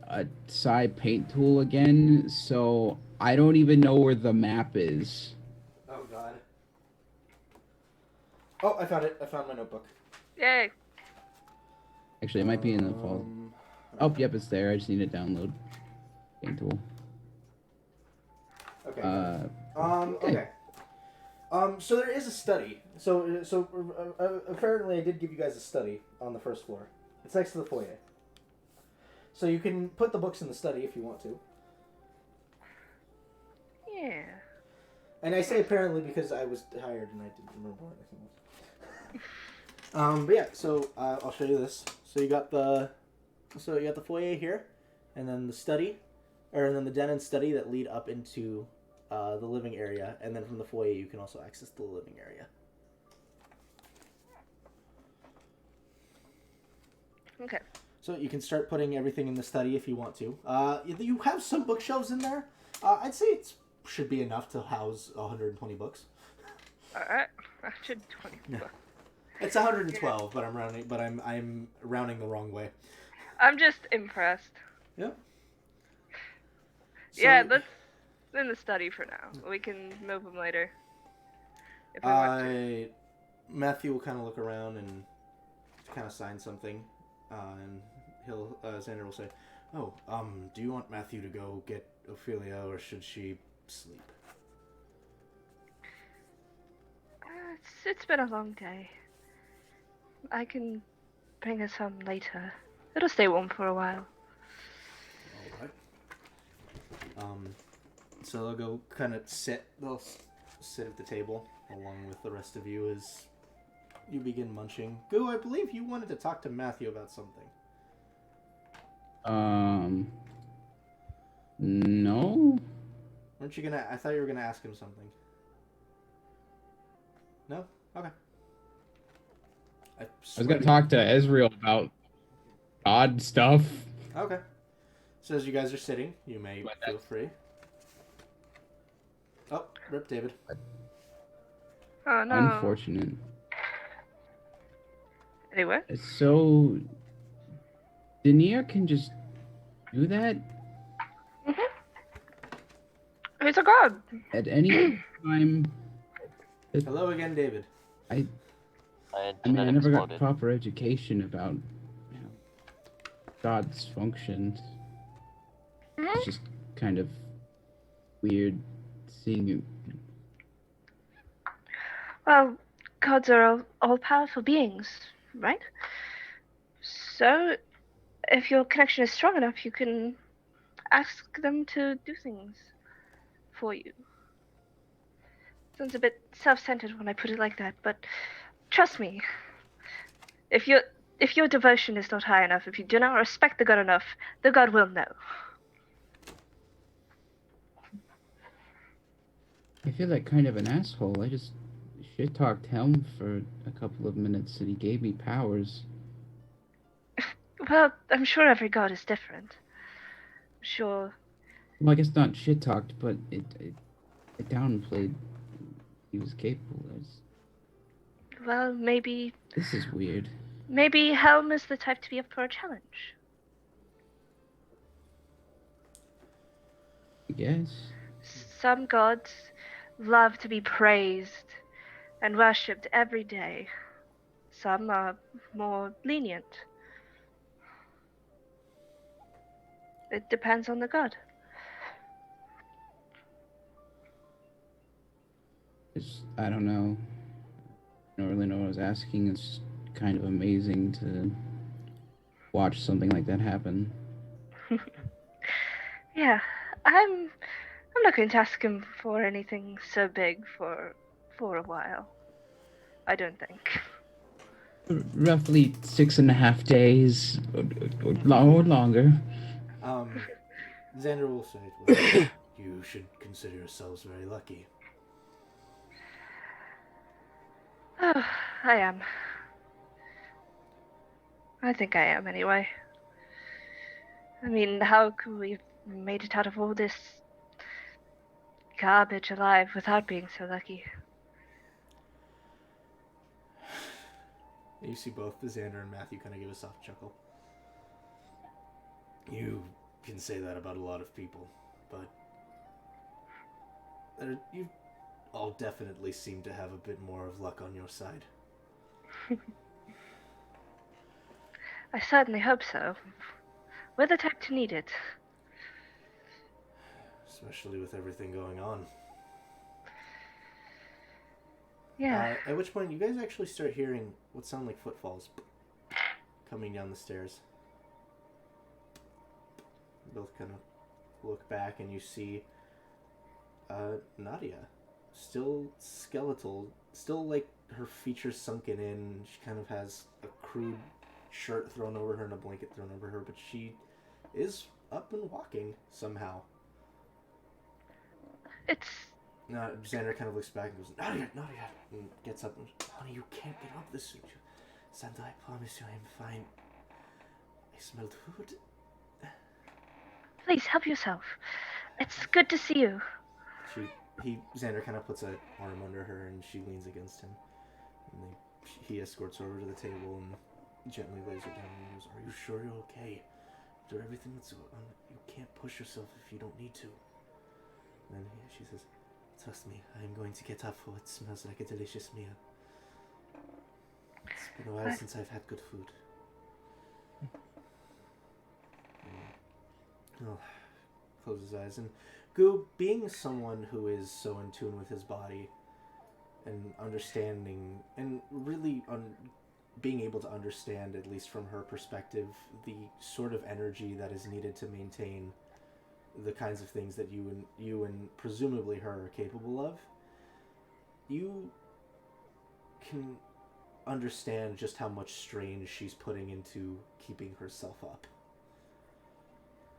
a Psy Paint tool again, so I don't even know where the map is. Oh god. Oh, I found it. I found my notebook. Yay. Actually, it might be in the folder. Oh, yep, it's there. I just need to download Paint tool. Okay. Okay. Okay. So there is a study. So apparently I did give you guys a study on the first floor. It's next to the foyer. So you can put the books in the study if you want to. Yeah. And I say apparently because I was hired and I didn't remember what anything was. But yeah, so I'll show you this. So you got the foyer here, and then the study, and then the den and study that lead up into the living area, and then from the foyer you can also access the living area. Okay. So you can start putting everything in the study if you want to. You have some bookshelves in there. I'd say it should be enough to house 120 books. Alright. 120. Yeah. It's 112, but I'm rounding the wrong way. I'm just impressed. Yep. Yeah, let's in the study for now. We can move them later. If we want to. Matthew will kind of look around and kind of sign something, and Xander will say, "Oh, do you want Matthew to go get Ophelia, or should she sleep?" It's been a long day. I can bring us home later. It'll stay warm for a while. All right. So they'll go kind of sit. They'll sit at the table along with the rest of you as you begin munching. Goo, I believe you wanted to talk to Matthew about something. No. Weren't you gonna? I thought you were gonna ask him something. No? Okay. I was gonna talk to Ezreal about odd stuff. Okay. So as you guys are sitting, you may feel free. Oh, rip David. Oh no. Unfortunate. Anyway. So, Denia can just do that He's a god. at any time. Hello again, David. My I mean, internet I never got exploded. proper education about God's functions. It's just kind of weird seeing you. Well, gods are all-powerful beings, right? So, if your connection is strong enough, you can ask them to do things for you. Sounds a bit self-centered when I put it like that, but trust me, if your devotion is not high enough, if you do not respect the god enough, the god will know. I feel like kind of an asshole. I just shit-talked Helm for a couple of minutes and he gave me powers. Well, I'm sure every god is different. Sure. Well, I guess not shit-talked, but it downplayed he was capable as. Well, maybe This is weird. Helm is the type to be up for a challenge. I guess. Some gods love to be praised and worshipped every day. Some are more lenient. It depends on the god. I don't know. I don't really know what I was asking. It's kind of amazing to watch something like that happen. Yeah, I'm I'm not going to ask him for anything so big for a while. I don't think. Roughly 6.5 days, or longer. Xander will say, well, you should consider yourselves very lucky. Oh, I am. I think I am anyway. I mean, how could we have made it out of all this garbage alive without being so lucky? You see both Xander and Matthew kind of give a soft chuckle. You can say that about a lot of people, but you all definitely seem to have a bit more of luck on your side. I certainly hope so. We're the type to need it. Especially with everything going on. Yeah. At which point, you guys actually start hearing what sound like footfalls coming down the stairs. You both kind of look back and you see Nadia. Still skeletal. Still like her features sunken in. She kind of has a crude shirt thrown over her and a blanket thrown over her, but she is up and walking somehow. It's... Xander kind of looks back and goes, Nadia, Nadia, and gets up and goes, honey, you can't get up this soon. Santa, I promise you I'm fine. I smelled food. Please, help yourself. It's good to see you. Xander kind of puts an arm under her and she leans against him. And he escorts her over to the table and gently lays her down and goes, are you sure you're okay? After everything that's going on, you can't push yourself if you don't need to. And she says, trust me, I'm going to get up for what smells like a delicious meal. It's been a while since I've had good food. Oh, close his eyes. And Goo, being someone who is so in tune with his body and understanding, and really being able to understand, at least from her perspective, the sort of energy that is needed to maintain the kinds of things that you and presumably her are capable of, you can understand just how much strain she's putting into keeping herself up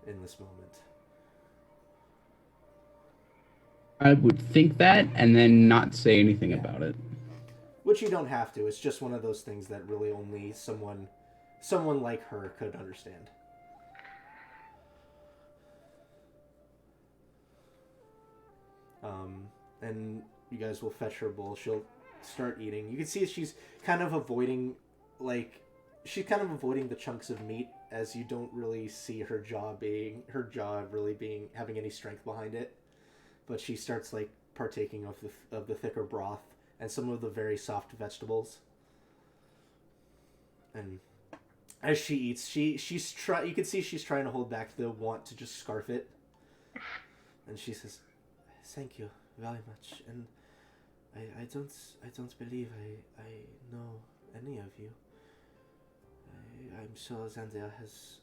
in this moment. I would think that and then not say anything about it. Which you don't have to. It's just one of those things that really only someone like her could understand. And you guys will fetch her bowl. She'll start eating. You can see she's kind of avoiding, the chunks of meat, as you don't really see her jaw really having any strength behind it. But she starts partaking of the thicker broth and some of the very soft vegetables. And as she eats, you can see she's trying to hold back the want to just scarf it. And she says, thank you very much, and I don't believe I know any of you. I'm sure Xander has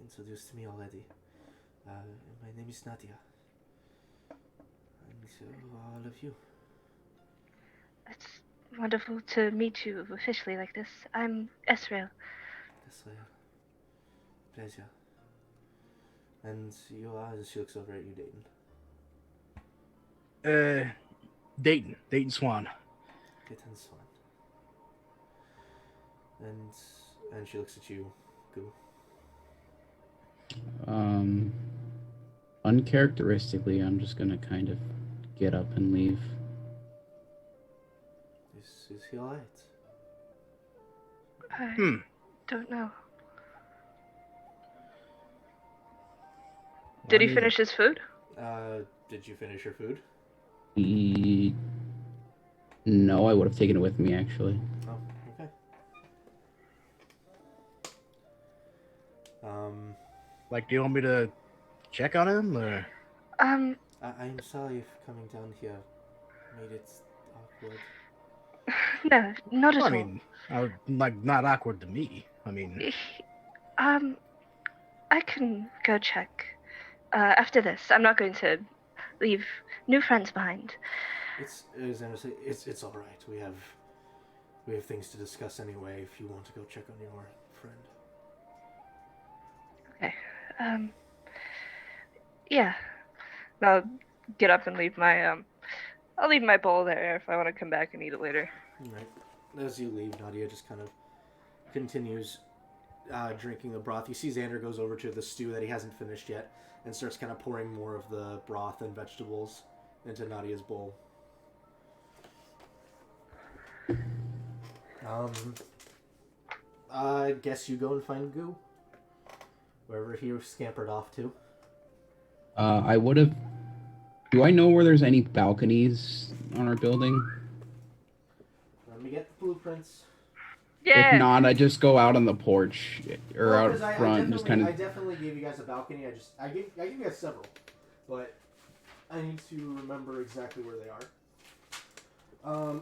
introduced me already. My name is Nadia. And so are all of you. It's wonderful to meet you officially like this. I'm Esrael. Esrael. Pleasure. And you are, she looks over at you, Dayton. Dayton Swan. Dayton Swan. And she looks at you, Goo. Uncharacteristically, I'm just gonna kind of get up and leave. Is he alright? I don't know. Did he finish his food? Did you finish your food? No, I would have taken it with me, actually. Oh, okay. Do you want me to check on him, or? I'm sorry if coming down here made it awkward. No, not at all. I mean, not awkward to me. I mean... I can go check. After this, I'm not going to leave new friends behind. It's as Anna say, it's all right. We have things to discuss anyway. If you want to go check on your friend. Okay. Yeah. I'll get up and leave my I'll leave my bowl there if I want to come back and eat it later. All right. As you leave, Nadia just kind of continues drinking the broth. You see Xander goes over to the stew that he hasn't finished yet and starts kind of pouring more of the broth and vegetables into Nadia's bowl. I guess you go and find Goo. Wherever he scampered off to. I would have. Do I know where there's any balconies on our building? Let me get the blueprints. Yeah. If not, I just go out on the porch or Well, out 'cause front, just kind I of. definitely gave you guys a balcony. I gave you guys several, but I need to remember exactly where they are.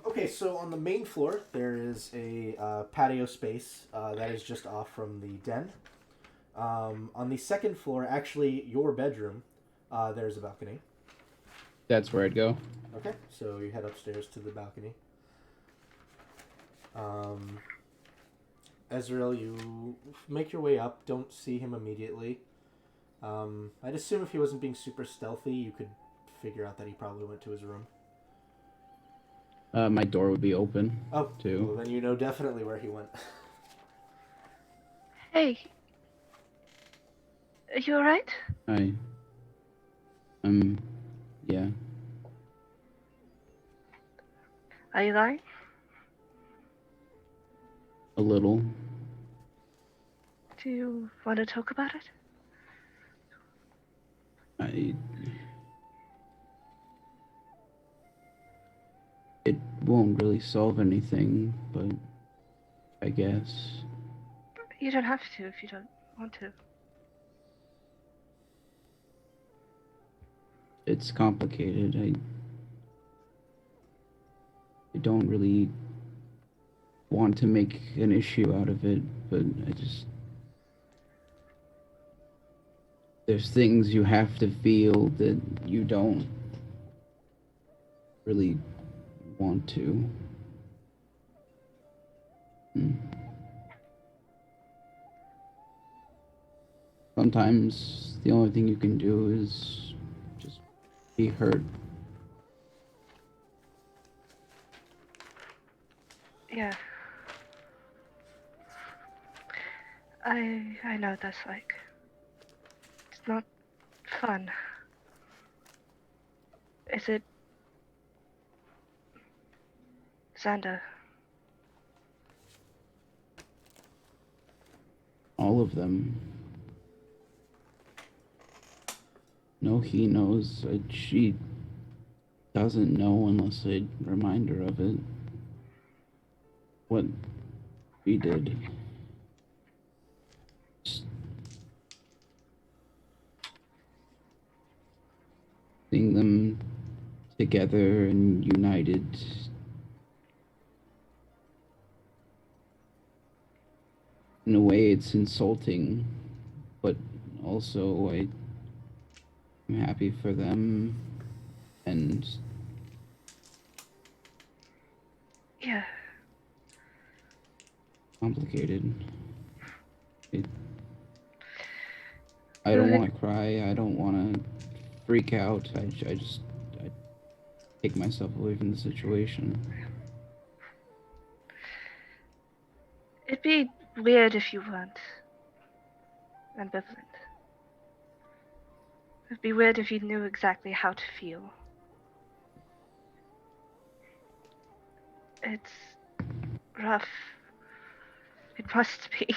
Okay, so on the main floor there is a patio space that is just off from the den. On the second floor, actually your bedroom, there's a balcony. That's where I'd go. Okay, so you head upstairs to the balcony. Ezreal, you make your way up. Don't see him immediately. I'd assume if he wasn't being super stealthy, you could figure out that he probably went to his room. My door would be open. Oh, too. well, then you know definitely where he went. Hey. Are you alright? Yeah. Are you lying? A little. Do you want to talk about it? It won't really solve anything, but I guess. You don't have to if you don't want to. It's complicated. I don't really want to make an issue out of it, but there's things you have to feel that you don't really want to. Sometimes the only thing you can do is just be hurt. Yeah. I know what that's like. It's not fun. Is it? Xander. All of them. No, he knows. She doesn't know unless I remind her of it. What we did. Seeing them together and united. In a way, it's insulting, but also I'm happy for them, and Yeah. complicated. I don't want to cry. I don't want to freak out. I take myself away from the situation. It'd be weird if you weren't ambivalent. It'd be weird if you knew exactly how to feel. It's rough. It must be.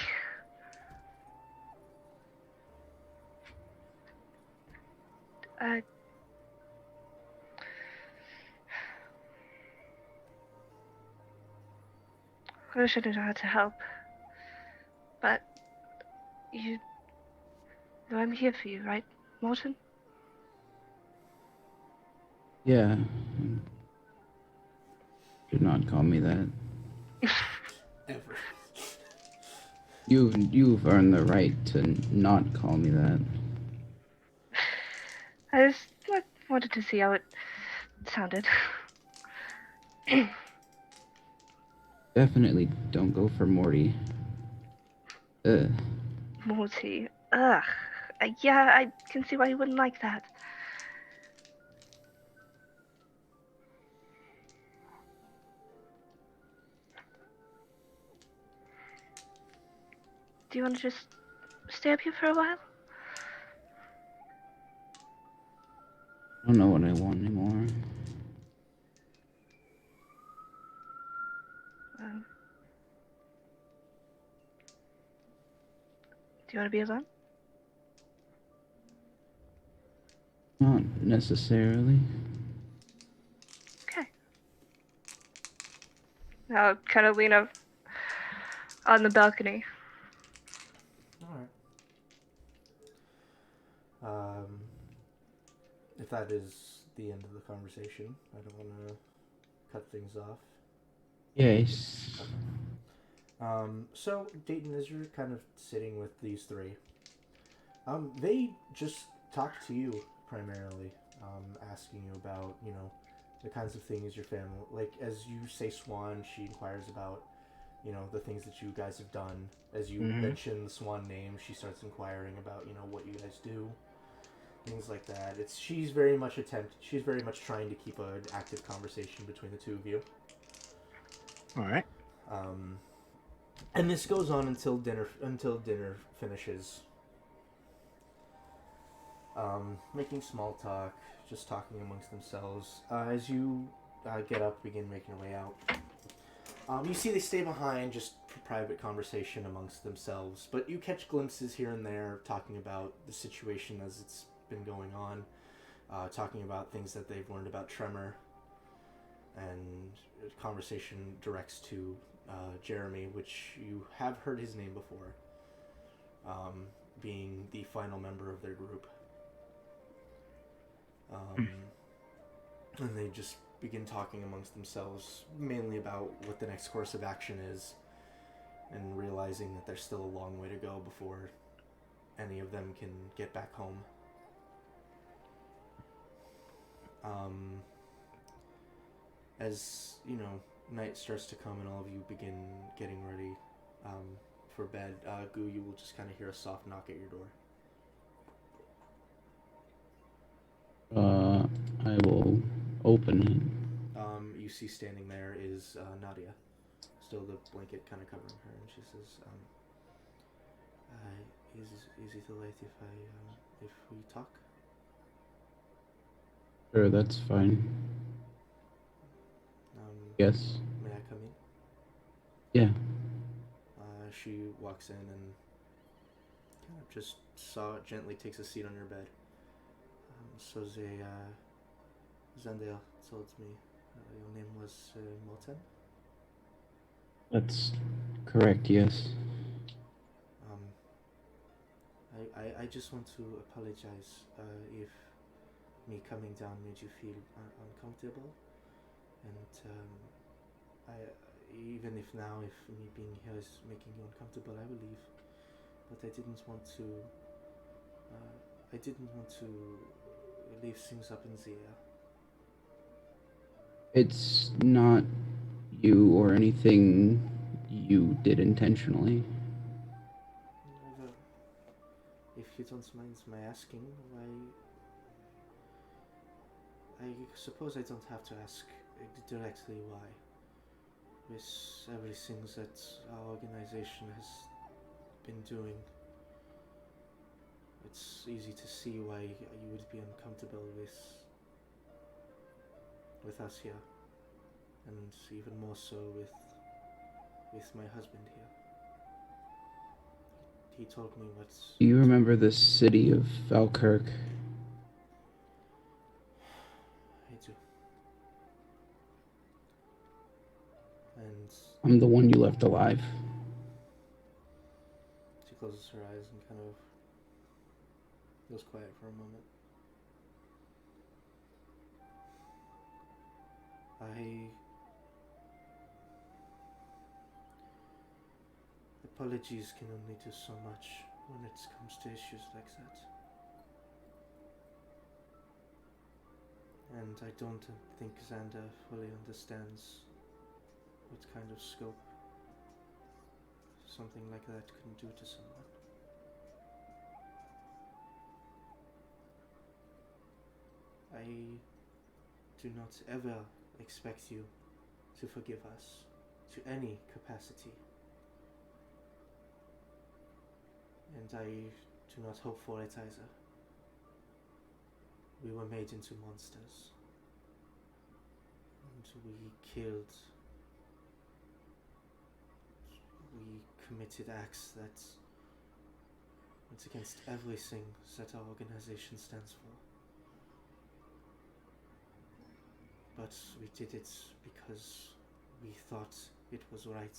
I wish I knew how to help. But you know I'm here for you, right, Morton? Yeah. Do not call me that. Ever. You've earned the right to not call me that. I just Wanted to see how it sounded. Definitely don't go for Morty. Morty. Ugh. Yeah, I can see why you wouldn't like that. Do you want to just stay up here for a while? I don't know what I want anymore. Um, do you want to be alone? Not necessarily. Okay. I'll kind of lean up on the balcony. All right. If that is the end of the conversation, I don't want to cut things off. Yes. So Dayton, as you're kind of sitting with these three, they just talk to you primarily, asking you about, the kinds of things your family, like, as you say Swan, she inquires about, the things that you guys have done. As you mention the Swan name, she starts inquiring about, what you guys do, things like that. She's very much trying to keep an active conversation between the two of you. All right. And this goes on until dinner finishes. Making small talk, just talking amongst themselves. As you get up, begin making your way out. You see they stay behind just for private conversation amongst themselves, but you catch glimpses here and there talking about the situation as it's been going on, talking about things that they've learned about Tremor, and conversation directs to Jeremy, which you have heard his name before, being the final member of their group. And they just begin talking amongst themselves, mainly about what the next course of action is, and realizing that there's still a long way to go before any of them can get back home. As, night starts to come and all of you begin getting ready for bed, Goo, you will just kind of hear a soft knock at your door. I will open it. You see standing there is Nadia, still the blanket kind of covering her, and she says, is it alright if we talk? Sure, that's fine. Yes. May I come in? Yeah. She walks in and kind of just gently takes a seat on your bed. So Zendale told me your name was Moten? That's correct, yes. I just want to apologize if me coming down made you feel uncomfortable, and even if now, if me being here is making you uncomfortable, I will leave. But I didn't want to leave things up in the air. It's not you or anything you did intentionally. If you don't mind my asking, why? I suppose I don't have to ask directly why. With everything that our organization has been doing, it's easy to see why you would be uncomfortable with us here, and even more so with my husband here. He told me what's... Do you remember the city of Falkirk? I do. And I'm the one you left alive. she closes her eyes and kind of goes quiet for a moment. Apologies can only do so much when it comes to issues like that. And I don't think Xander fully understands what kind of scope something like that can do to someone. I do not ever expect you to forgive us to any capacity. And I do not hope for it either. We were made into monsters. And we killed. We committed acts that went against everything that our organization stands for. But we did it because we thought it was right,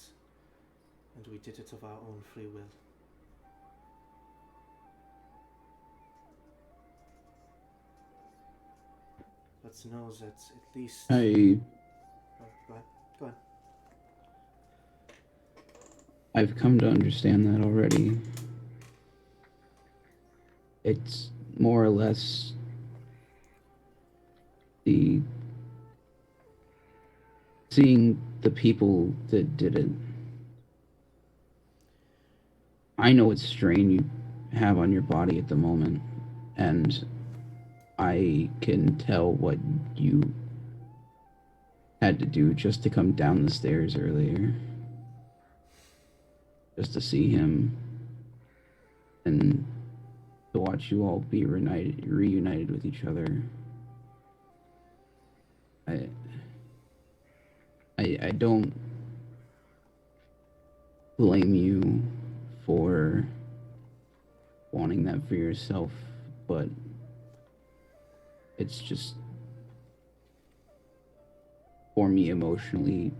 and we did it of our own free will. But know that at least... I Go on. I've come to understand that already. It's more or less the seeing the people that did it. I know what strain you have on your body at the moment, and I can tell what you had to do just to come down the stairs earlier. Just to see him and to watch you all be reunited with each other. I don't blame you for wanting that for yourself, but it's just, for me, emotionally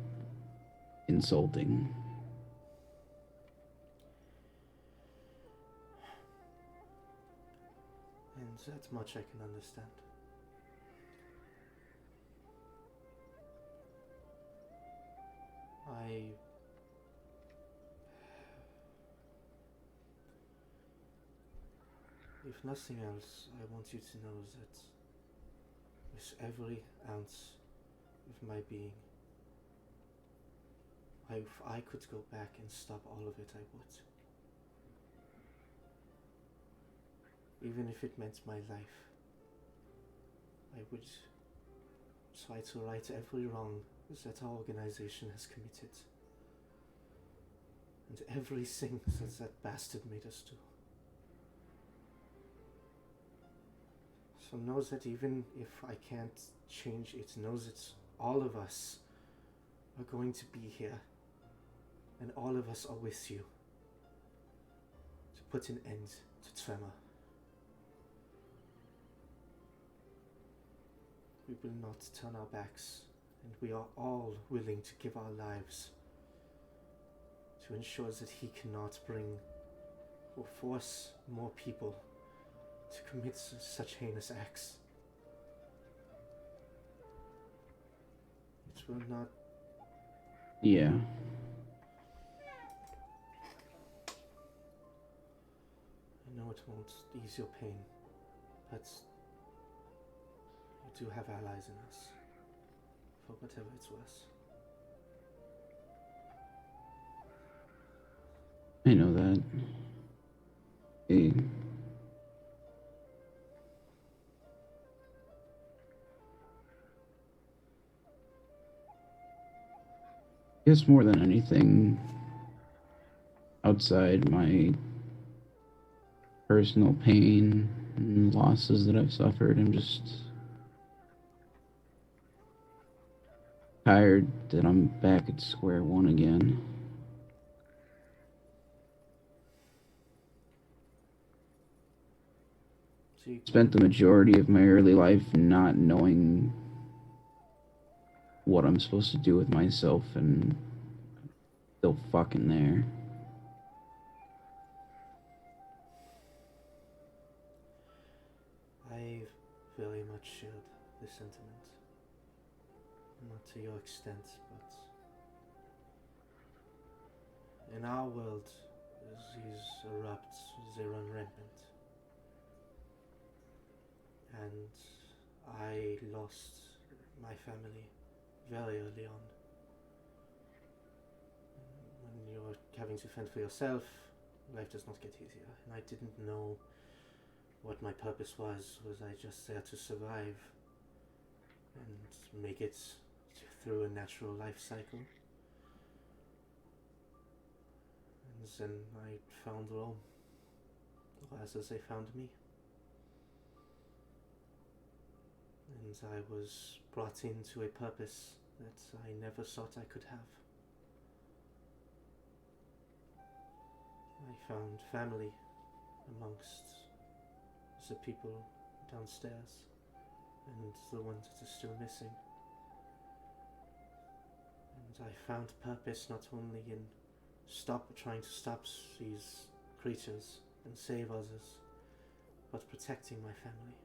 insulting. And that much I can understand. If nothing else, I want you to know that with every ounce of my being, if I could go back and stop all of it, I would. Even if it meant my life, I would try to right every wrong that our organization has committed. And everything that bastard made us do. So know that even if I can't change it, know that all of us are going to be here. And all of us are with you. To put an end to Tremor. We will not turn our backs. And we are all willing to give our lives to ensure that he cannot bring or force more people to commit such heinous acts. It will not... Yeah. I know it won't ease your pain, but you do have allies in us, for whatever it's worth. I know that. Hey. I guess more than anything, outside my personal pain and losses that I've suffered, I'm just tired that I'm back at square one again. Spent the majority of my early life not knowing what I'm supposed to do with myself, and still fucking there. I very much shared this sentiment. Not to your extent, but in our world, these erupt, they run rampant. And I lost my family very early on. When you're having to fend for yourself, life does not get easier. And I didn't know what my purpose was. Was I just there to survive and make it through a natural life cycle? And then I found Rome, or as they found me. And I was brought into a purpose that I never thought I could have. I found family amongst the people downstairs and the ones that are still missing. And I found purpose not only in trying to stop these creatures and save others, but protecting my family.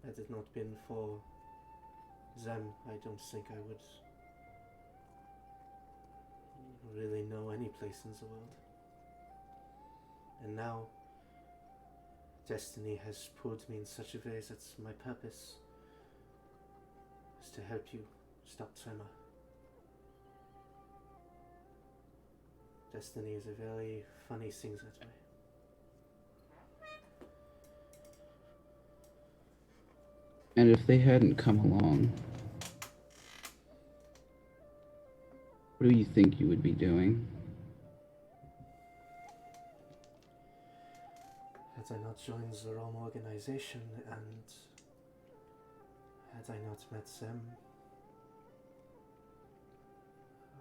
Had it not been for them, I don't think I would really know any place in the world. And now, destiny has pulled me in such a way that my purpose is to help you stop Tremor. Destiny is a very funny thing that way. And if they hadn't come along, what do you think you would be doing? Had I not joined the Rome organization and had I not met them,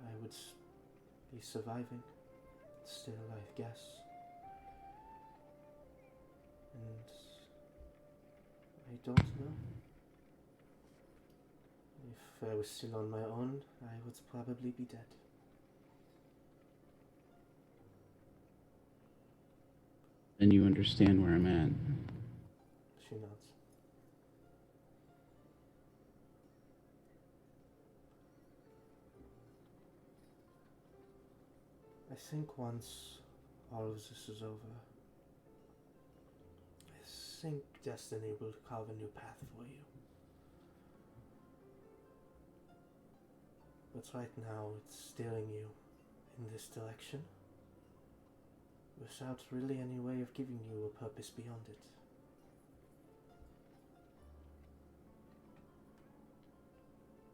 I would be surviving, still alive, guess. And I don't know. If I was still on my own, I would probably be dead. Then you understand where I'm at. She nods. I think once all of this is over, I think destiny will carve a new path for you. But right now it's steering you in this direction without really any way of giving you a purpose beyond it.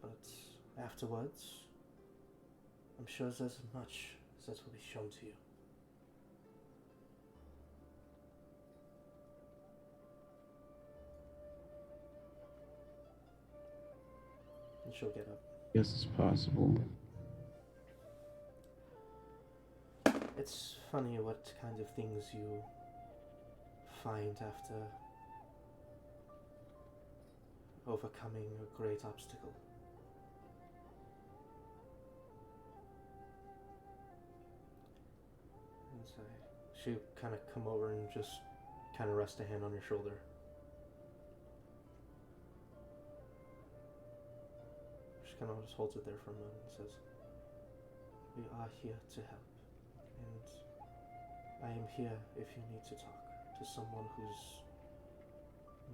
But afterwards, I'm sure there's much that will be shown to you. And she'll get up. Yes, it's possible. It's funny what kind of things you find after overcoming a great obstacle. And so she'll kind of come over and just kind of rest a hand on your shoulder. She kind of just holds it there for a moment and says, "We are here to help. And I am here if you need to talk to someone who's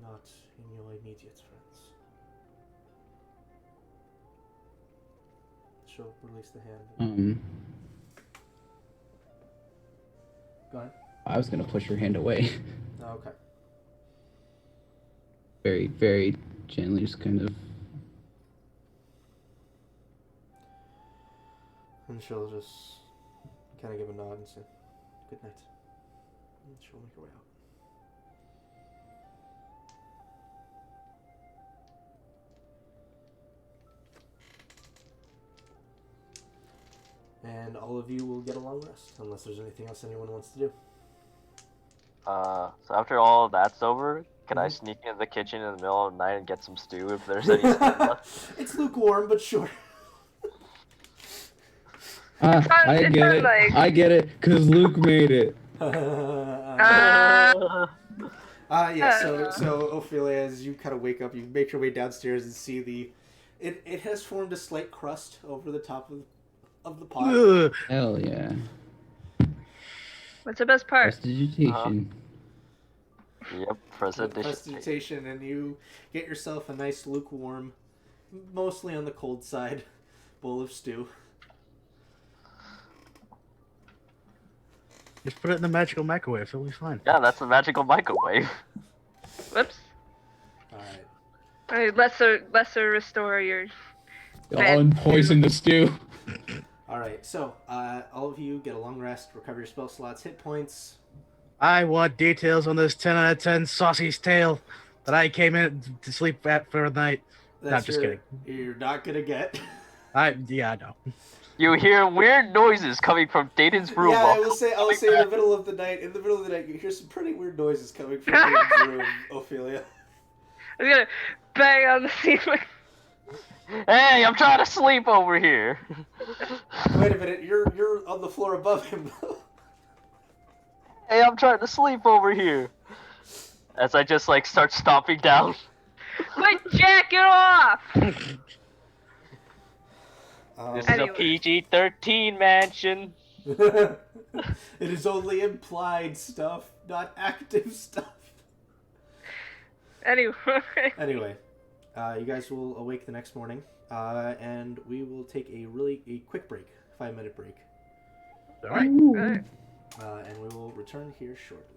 not in your immediate friends." She'll release the hand. Go ahead. I was gonna push her hand away. Oh, okay. Very, very gently, just kind of. And she'll just kind of give a nod and say, "Good night." And she'll make her way out. And all of you will get a long rest, unless there's anything else anyone wants to do. So after all of that's over, can I Mhm. sneak into the kitchen in the middle of the night and get some stew if there's any stew left? It's lukewarm, but sure. I it get sounds it. like- I get it, cause Luke made it. Yeah, so Ophelia, as you kind of wake up, you make your way downstairs and see it has formed a slight crust over the top of of the pot. Ugh. Hell yeah. What's the best part? Prestidigitation. Yep, presentation. Prestidigitation, and you get yourself a nice lukewarm, mostly on the cold side, bowl of stew. Just put it in the magical microwave. It'll be fine. Yeah, that's the magical microwave. Whoops. All right. I mean, lesser restore your. Unpoison the stew. All right. So, all of you get a long rest, recover your spell slots, hit points. I want details on this 10 out of 10 saucy's tale that I came in to sleep at for the night. That's just kidding. You're not gonna get. Yeah, I know. You hear weird noises coming from Dayton's room. Yeah, I will say in the middle of the night. In the middle of the night, you hear some pretty weird noises coming from Damon's room, Ophelia. I'm gonna bang on the ceiling. Hey, I'm trying to sleep over here. Wait a minute, you're on the floor above him. Hey, I'm trying to sleep over here. As I just like start stomping down. Quit jacking off! This Anyway. is a PG-13 mansion. It is only implied stuff, not active stuff. Anyway. Anyway, you guys will awake the next morning, and we will take a quick break, 5-minute break, All right. Alright. and we will return here shortly.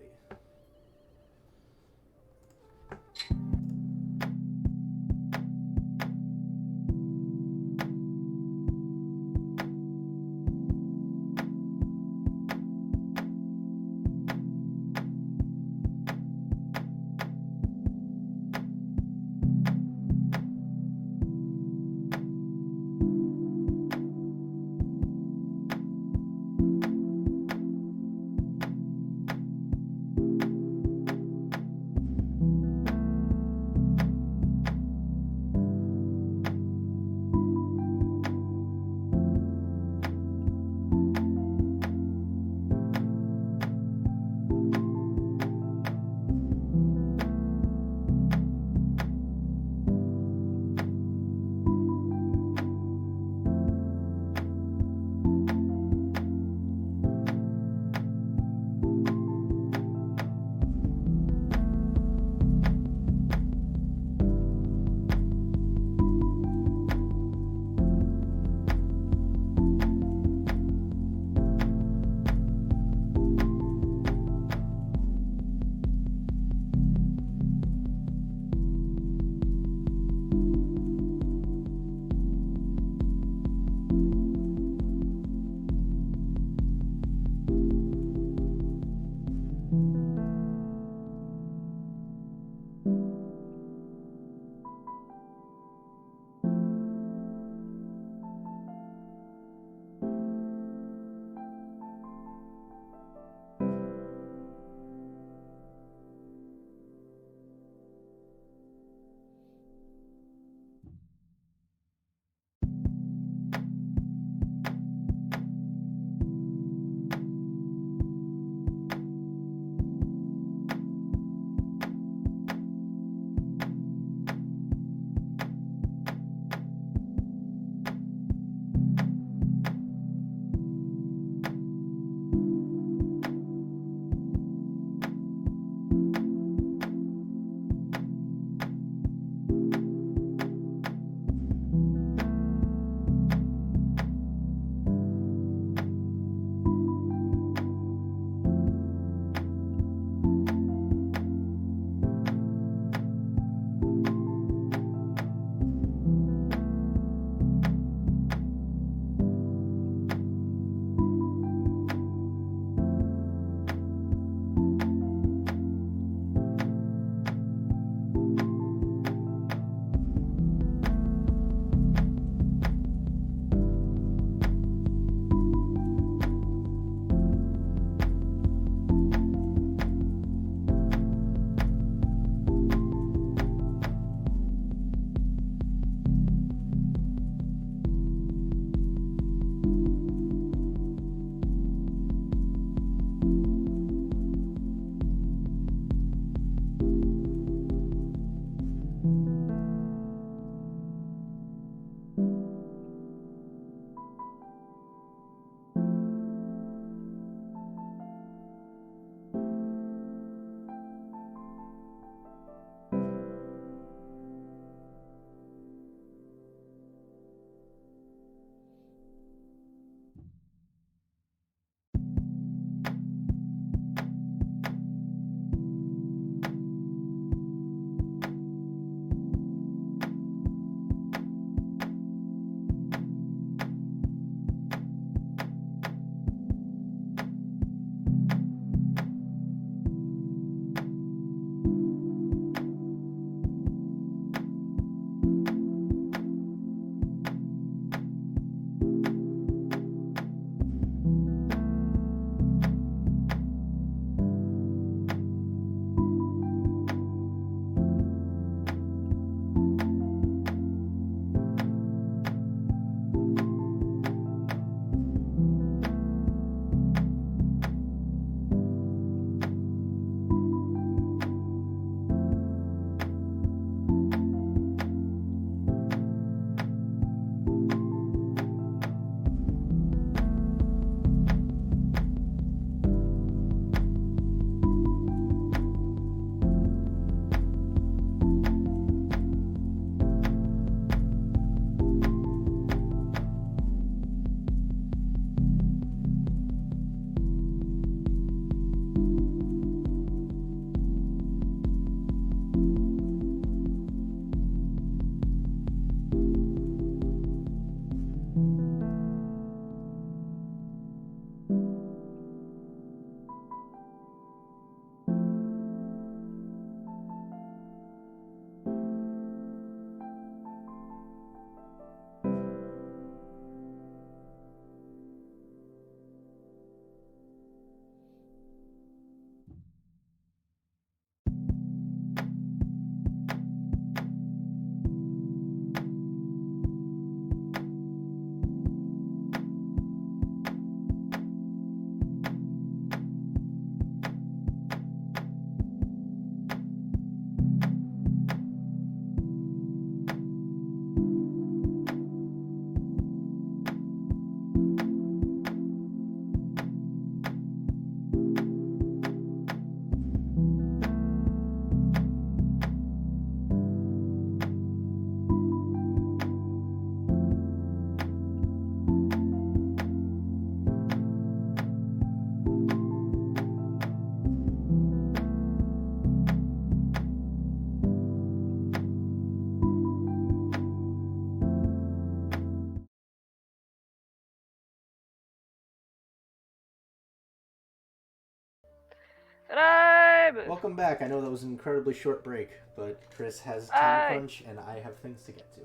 Subscribe! Welcome back. I know that was an incredibly short break, but Chris has Aye. time crunch, and I have things to get to.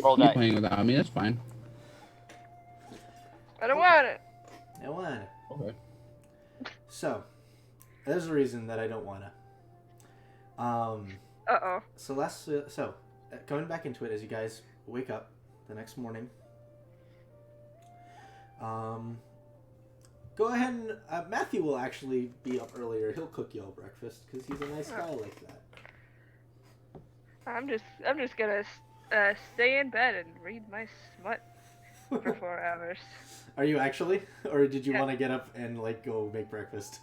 Roll You're dice. playing without me, that's fine. I don't want it. I wanna. Okay. So, there's a reason that I don't wanna. Uh-oh. So going back into it, as you guys wake up the next morning, go ahead and Matthew will actually be up earlier. He'll cook y'all breakfast because he's a nice guy like that. I'm just gonna stay in bed and read my smut for 4 hours. Are you actually, or did you Yeah. want to get up and like go make breakfast?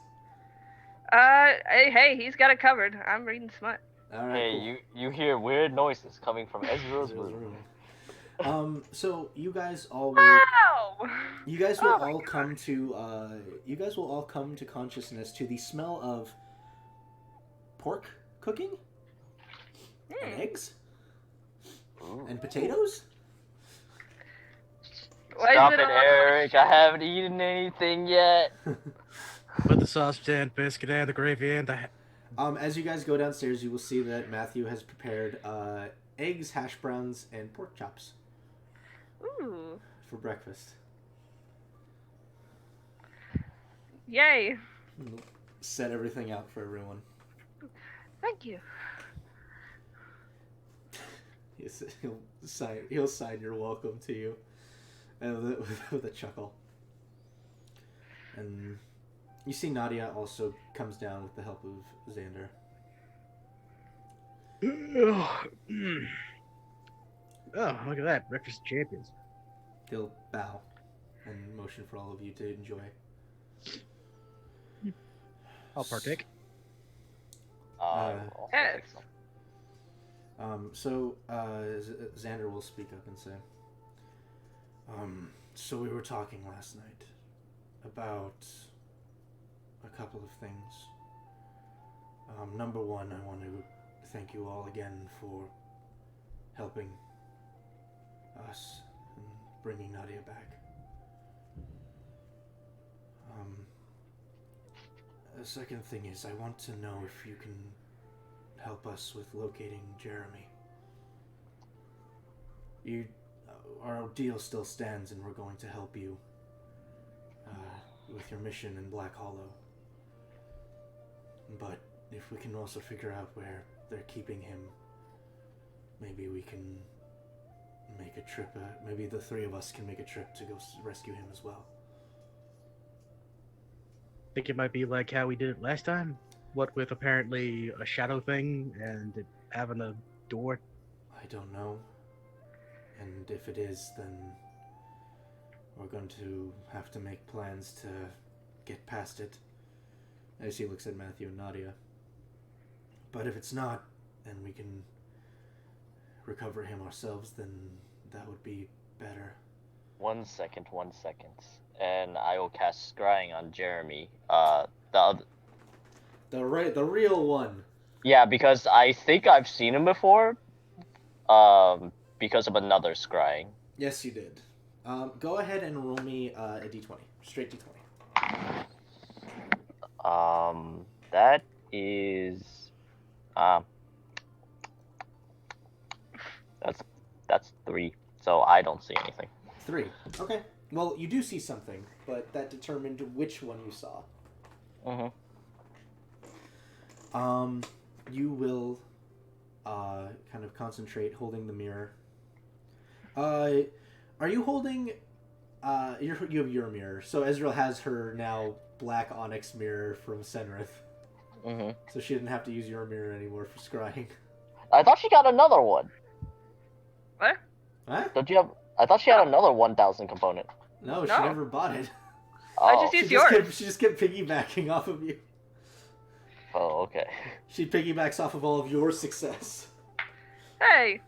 Hey, he's got it covered. I'm reading smut. All right. Hey, Cool. you hear weird noises coming from Ezra's Ezra's room. room. So you guys all will, Wow! you guys will Oh my all come to consciousness to the smell of pork cooking and Hmm. eggs Ooh. and potatoes. Why Stop is it, all- Eric. I haven't eaten anything yet. Put the sausage and biscuit and the gravy and the. As you guys go downstairs, you will see that Matthew has prepared eggs, hash browns, and pork chops Ooh. for breakfast. Yay. He'll set everything out for everyone. Thank you. He'll sign your welcome to you, and with a chuckle. And you see Nadia also comes down with the help of Xander. Oh, look at that. Breakfast champions. He'll bow and motion for all of you to enjoy. I'll partake. I'll Yes. take some. Xander will speak up and say, so we were talking last night about a couple of things. Number one, I want to thank you all again for helping us and bringing Nadia back. The second thing is, I want to know if you can help us with locating Jeremy. Our deal still stands, and we're going to help you with your mission in Black Hollow. But if we can also figure out where they're keeping him, maybe we can make a trip. Maybe the three of us can make a trip to go rescue him as well. Think it might be like how we did it last time? What with apparently a shadow thing and it having a door? I don't know. And if it is, then we're going to have to make plans to get past it. As he looks at Matthew and Nadia. But if it's not, and we can recover him ourselves, then that would be better. 1 second. And I will cast Scrying on Jeremy. The real one. Yeah, because I think I've seen him before. Because of another Scrying. Yes, you did. Go ahead and roll me a d20. Straight d20. That is that's 3. So I don't see anything. 3. Okay. Well, you do see something, but that determined which one you saw. Mhm. You will kind of concentrate holding the mirror. Are you holding you have your mirror. So Ezreal has her now black onyx mirror from Senrith. Mhm. So she didn't have to use your mirror anymore for scrying. I thought she got another one. What? Huh? Don't you have? I thought she had another 1,000 component. No, she No. never bought it. I Oh. just She used just, yours. kept, she just kept piggybacking off of you. Oh, okay. She piggybacks off of all of your success. Hey.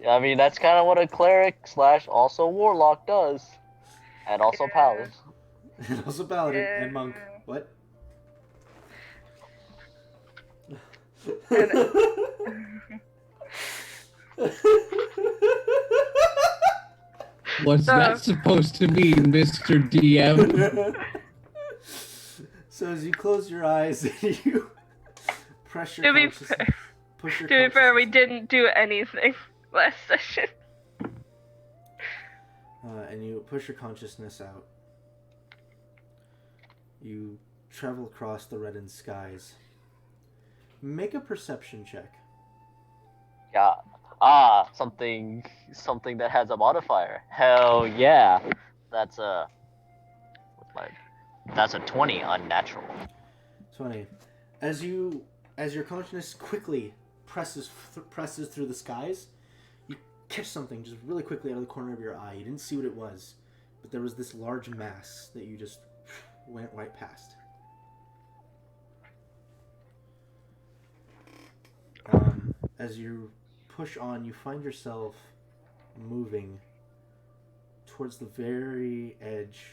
I mean, that's kind of what a cleric / also warlock does, and also Yeah. paladin. And also Paladin Yeah. and Monk. What? What's that supposed to mean, Mr. DM? So as you close your eyes and you press your To be consciousness, fair, push your to be fair, we consciousness- didn't do anything last session. and you push your consciousness out. You travel across the reddened skies. Make a perception check. Yeah. Something that has a modifier. Hell yeah. That's a that's a 20 unnatural. 20. As your consciousness quickly presses through the skies, you catch something just really quickly out of the corner of your eye. You didn't see what it was, but there was this large mass that you just went right past. As you push on, you find yourself moving towards the very edge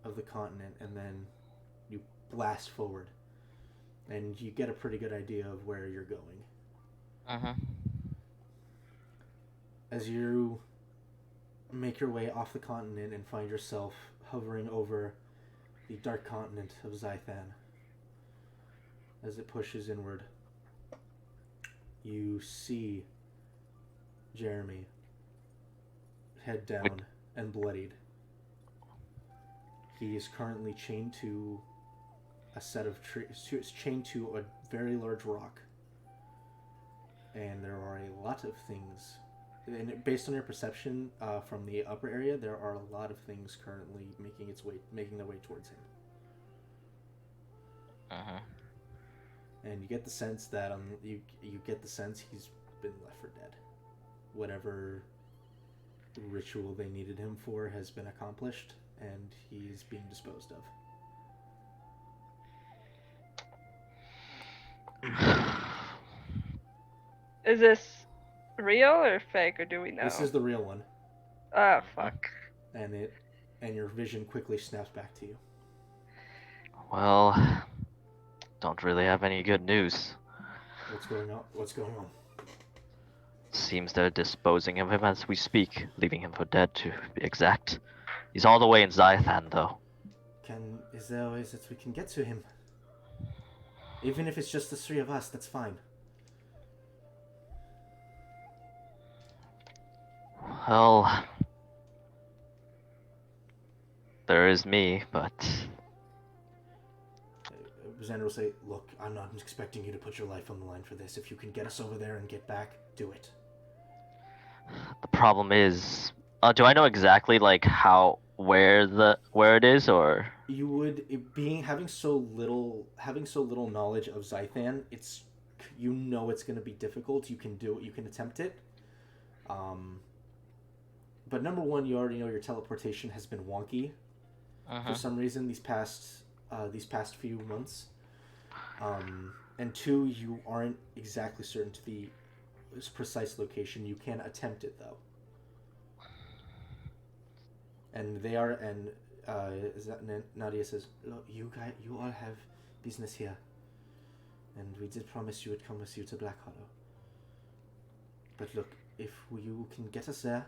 of the continent, and then you blast forward, and you get a pretty good idea of where you're going. As you make your way off the continent and find yourself hovering over the dark continent of Zythan, as it pushes inward, you see Jeremy head down and bloodied. He is currently chained to a set of trees, chained to a very large rock. And there are a lot of things, and based on your perception from the upper area, there are a lot of things currently making their way towards him. And you get the sense that you get the sense he's been left for dead. Whatever ritual they needed him for has been accomplished, and he's being disposed of. Is this real or fake, or do we know? This is the real one. Oh, fuck. And your vision quickly snaps back to you. Well, don't really have any good news. What's going on? Seems they're disposing of him as we speak, leaving him for dead to be exact. He's all the way in Zythan, though. Is there ways that we can get to him? Even if it's just the three of us, that's fine. Well, there is me, but Xander will say, "Look, I'm not expecting you to put your life on the line for this. If you can get us over there and get back, do it." the problem is, do I know exactly like where it is, or? You would having so little knowledge of Zythan, it's going to be difficult. You can do it. You can attempt it. But number one, you already know your teleportation has been wonky for some reason these past few months. And two, you aren't exactly certain to the precise location. You can attempt it though. And Nadia says, "Look, you all have business here, and we did promise you would come with you to Black Hollow. But look, if you can get us there,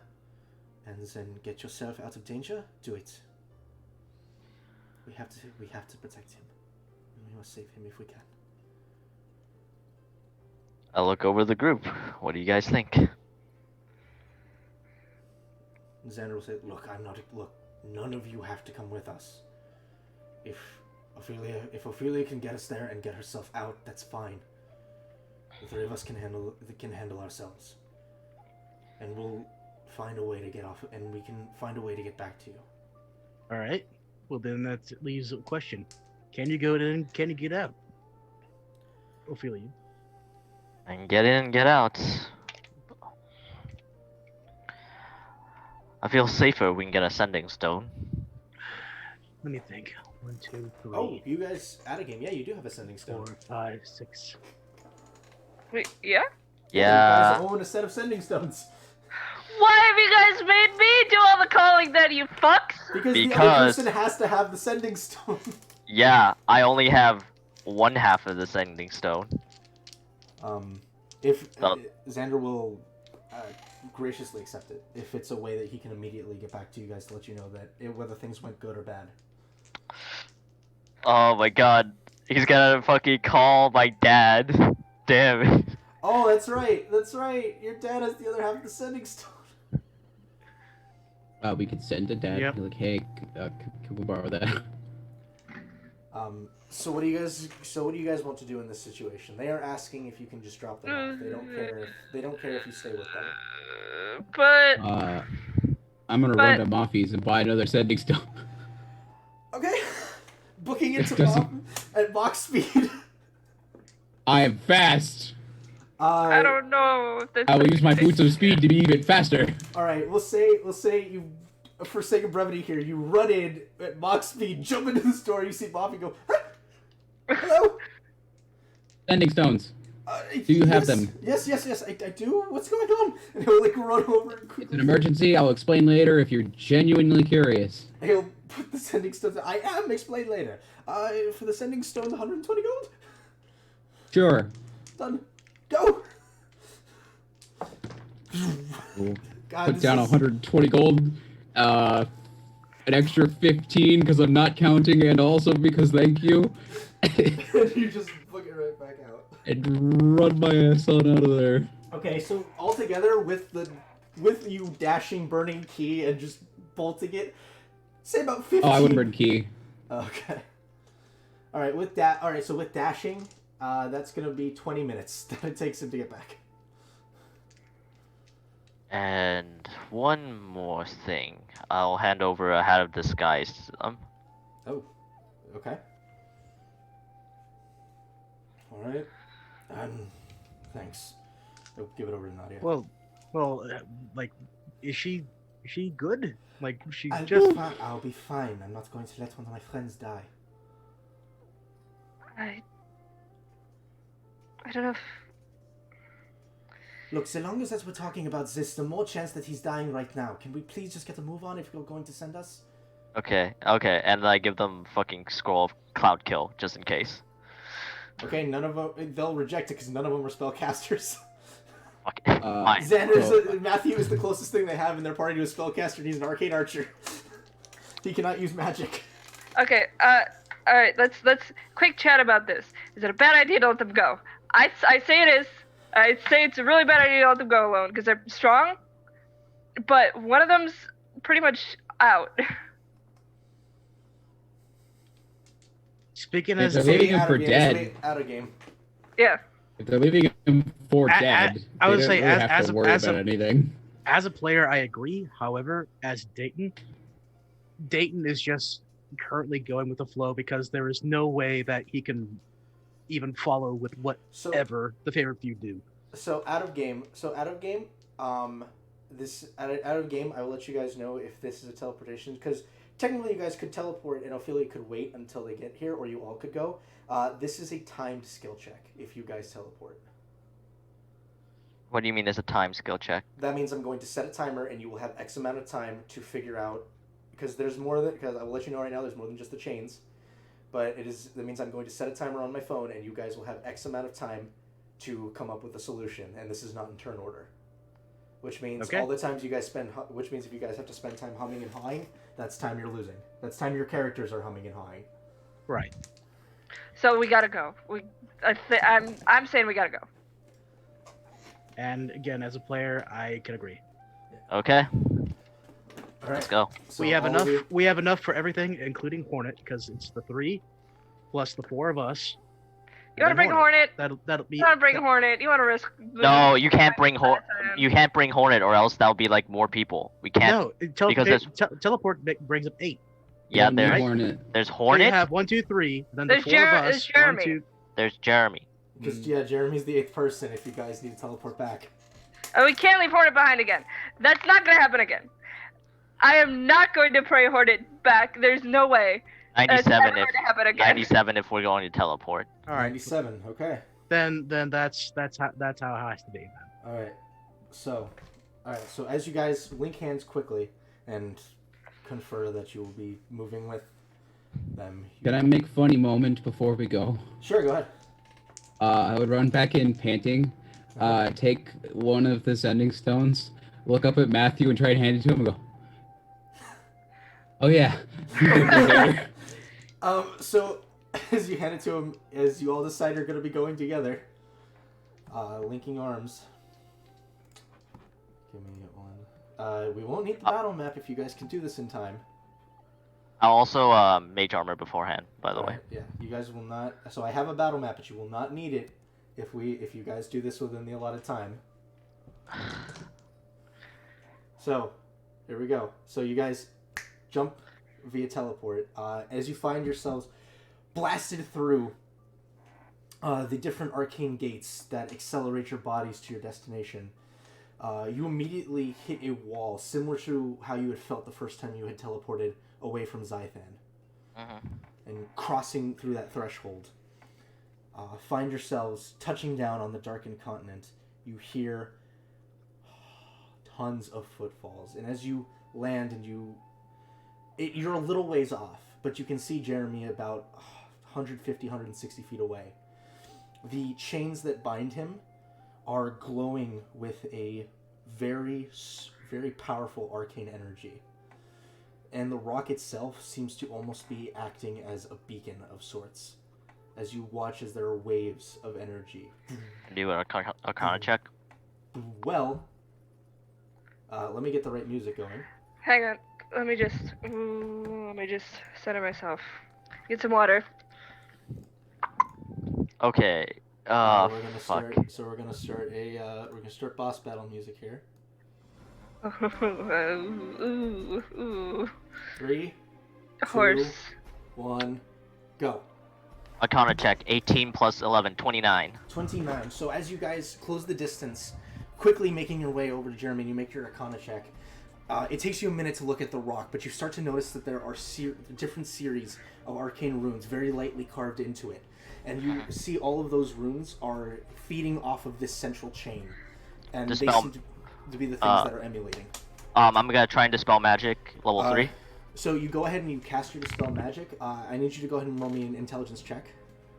and then get yourself out of danger, do it. We have to protect him. And we must save him if we can." I'll look over the group. What do you guys think? Xander will say, "Look, none of you have to come with us. If Ophelia can get us there and get herself out, that's fine. The three of us can handle ourselves. And we'll find a way to get off, and we can find a way to get back to you." All right. Well, then that leaves a question: can you go in? Can you get out? Ophelia. And get in, get out. I feel safer if we can get a sending stone. Let me think. 1, 2, 3, Oh, you guys out of game? Yeah, you do have a sending stone. 4, 5, 6. Wait, yeah? You Yeah. guys own a set of sending stones. Why have you guys made me do all the calling then, you fucks? Because the other Because- person has to have the sending stone. Yeah, I only have one half of the sending stone. If Oh. Xander will graciously accept it, if it's a way that he can immediately get back to you guys to let you know that whether things went good or bad. Oh my god. He's gonna fucking call my dad. Damn it. Oh, that's right. That's right. Your dad has the other half of the sending stone. We could send to Dad. Yep. Be like, hey, can we borrow that? So what do you guys want to do in this situation? They are asking if you can just drop them off. They don't care if you stay with them. But I'm gonna run to Maffies and buy another sending stone. Okay. Booking It into doesn't- at box speed. I am fast. I don't know if this. I will use my boots of speed to be even faster. All right. We'll say you, for sake of brevity here, you run in at box speed, jump into the store, you see Bobby go, "Huh? Hello. Sending stones. Do you have them? Yes, I do. What's going on? And he'll like run over and It's quickly. an emergency. I'll explain later if you're genuinely curious. He'll put the sending stones. I am. Explain later. For the sending stones, 120 gold. Sure. Done. Go. We'll God, put this down is- 120 gold. An extra 15 because I'm not counting, and also because thank you. You just book it right back out. And run my ass on out of there. Okay, so altogether with you dashing, burning key, and just bolting it, say about 15. Oh, I wouldn't burn key. Okay. All right, with that. All right, so with dashing, that's gonna be 20 minutes that it takes him to get back. And one more thing. I'll hand over a hat of disguise to them. Oh, okay. All right. Thanks. I'll give it over to Nadia. Well, like, is she good? Like, she's I'll just. be fine. I'm not going to let one of my friends die. I don't know if. Look, so long as we're talking about this, the more chance that he's dying right now. Can we please just get a move on if you're going to send us? Okay, and I give them fucking scroll of cloud kill just in case. Okay, none of them. They'll reject it because none of them are spellcasters. Fuck it. Fine. Matthew is the closest thing they have in their party to a spellcaster, and he's an arcane archer. He cannot use magic. Okay. All right. Let's quick chat about this. Is it a bad idea to let them go? I say it is. I say it's a really bad idea to let them go alone because they're strong, but one of them's pretty much out. Speaking If as they're a, leaving him Out for of game, dead, out of game. Yeah. if they're leaving him for I dead, would they say don't really as- have as to a- worry as a- about anything. as a player, I agree. However, as Dayton is just currently going with the flow because there is no way that he can even follow with So whatever the favorite few do. out of game. This out of game. I will let you guys know if this is a teleportation because technically you guys could teleport and Ophelia could wait until they get here, or you all could go. This is a timed skill check if you guys teleport. What do you mean there's a time skill check? That means I'm going to set a timer, and you will have X amount of time to figure out. Because there's more than. Because I will let you know right now, there's more than just the chains. But that means I'm going to set a timer on my phone, and you guys will have X amount of time to come up with a solution, and this is not in turn order. Which means Okay. all the times you guys spend. Which means if you guys have to spend time humming and hawing, that's time you're losing. That's time your characters are humming and hawing. Right. So we gotta go. I'm saying we gotta go. And again, as a player, I can agree. Okay, All let's right. go. So we have all enough. of you- We have enough for everything, including Hornet, because it's the 3 plus the 4 of us. You wanna and bring Hornet? That'll be. You wanna bring Hornet? You wanna risk? No, you can't bring Hornet. You can't bring Hornet, or else that'll be like more people. We can't. No, because there's- teleport brings up 8. Yeah, Don't need there's Hornet. there's So you Hornet. have 1, 2, 3. Then the There's 4 Jer- of there's us. Jeremy. 1, 2. There's Jeremy. Because Jeremy's the 8th person. If you guys need to teleport back. Oh, we can't leave Hornet behind again. That's not gonna happen again. I am not going to pray Hornet back. There's no way. That's 97 never if going to happen again. 97 if we're going to teleport. All right. 97. Okay. Then that's how it has to be. Then. All right. So as you guys link hands quickly and confer that you will be moving with them. Can I make funny moment before we go? Sure. Go ahead. I would run back in panting, take one of the sending stones, look up at Matthew and try to hand it to him and go, oh yeah. So as you hand it to him, as you all decide you're going to be going together, linking arms. Give me one. We won't need the battle map if you guys can do this in time. I'll also mage armor beforehand, by the way. Alright, yeah, you guys will not. So I have a battle map, but you will not need it if you guys do this within the allotted time. So, here we go. So you guys jump via teleport. As you find yourselves blasted through the different arcane gates that accelerate your bodies to your destination, you immediately hit a wall, similar to how you had felt the first time you had teleported away from Zythan. And crossing through that threshold, find yourselves touching down on the darkened continent. You hear tons of footfalls, and as you land and you're a little ways off, but you can see Jeremy about 150, 160 feet away. The chains that bind him are glowing with a very, very powerful arcane energy. And the rock itself seems to almost be acting as a beacon of sorts, as you watch as there are waves of energy. Do an Arcana check. Well, let me get the right music going. Hang on. Let me just center myself. Get some water. Okay. We're gonna Fuck. we're gonna start boss battle music here. Ooh. 3, Horse. 2, 1, go. Arcana check. 18 plus 11, 29. 29. So as you guys close the distance, quickly making your way over to Jeremy, and you make your Arcana check. It takes you a minute to look at the rock, but you start to notice that there are different series of arcane runes very lightly carved into it. And you see all of those runes are feeding off of this central chain. And Dispel. they seem to be the things that are emulating. I'm gonna try and dispel magic, level 3. So you go ahead and you cast your Dispel Magic. I need you to go ahead and roll me an intelligence check.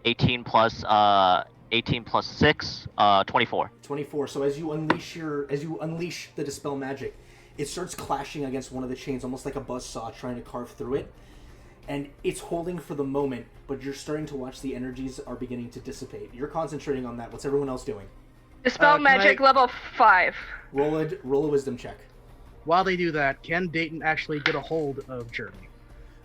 18 plus 6, 24. 24. So as you unleash the Dispel Magic, it starts clashing against one of the chains, almost like a buzzsaw trying to carve through it. And it's holding for the moment, but you're starting to watch the energies are beginning to dissipate. You're concentrating on that. What's everyone else doing? Dispel magic level 5. Roll a wisdom check. While they do that, can Dayton actually get a hold of Jeremy?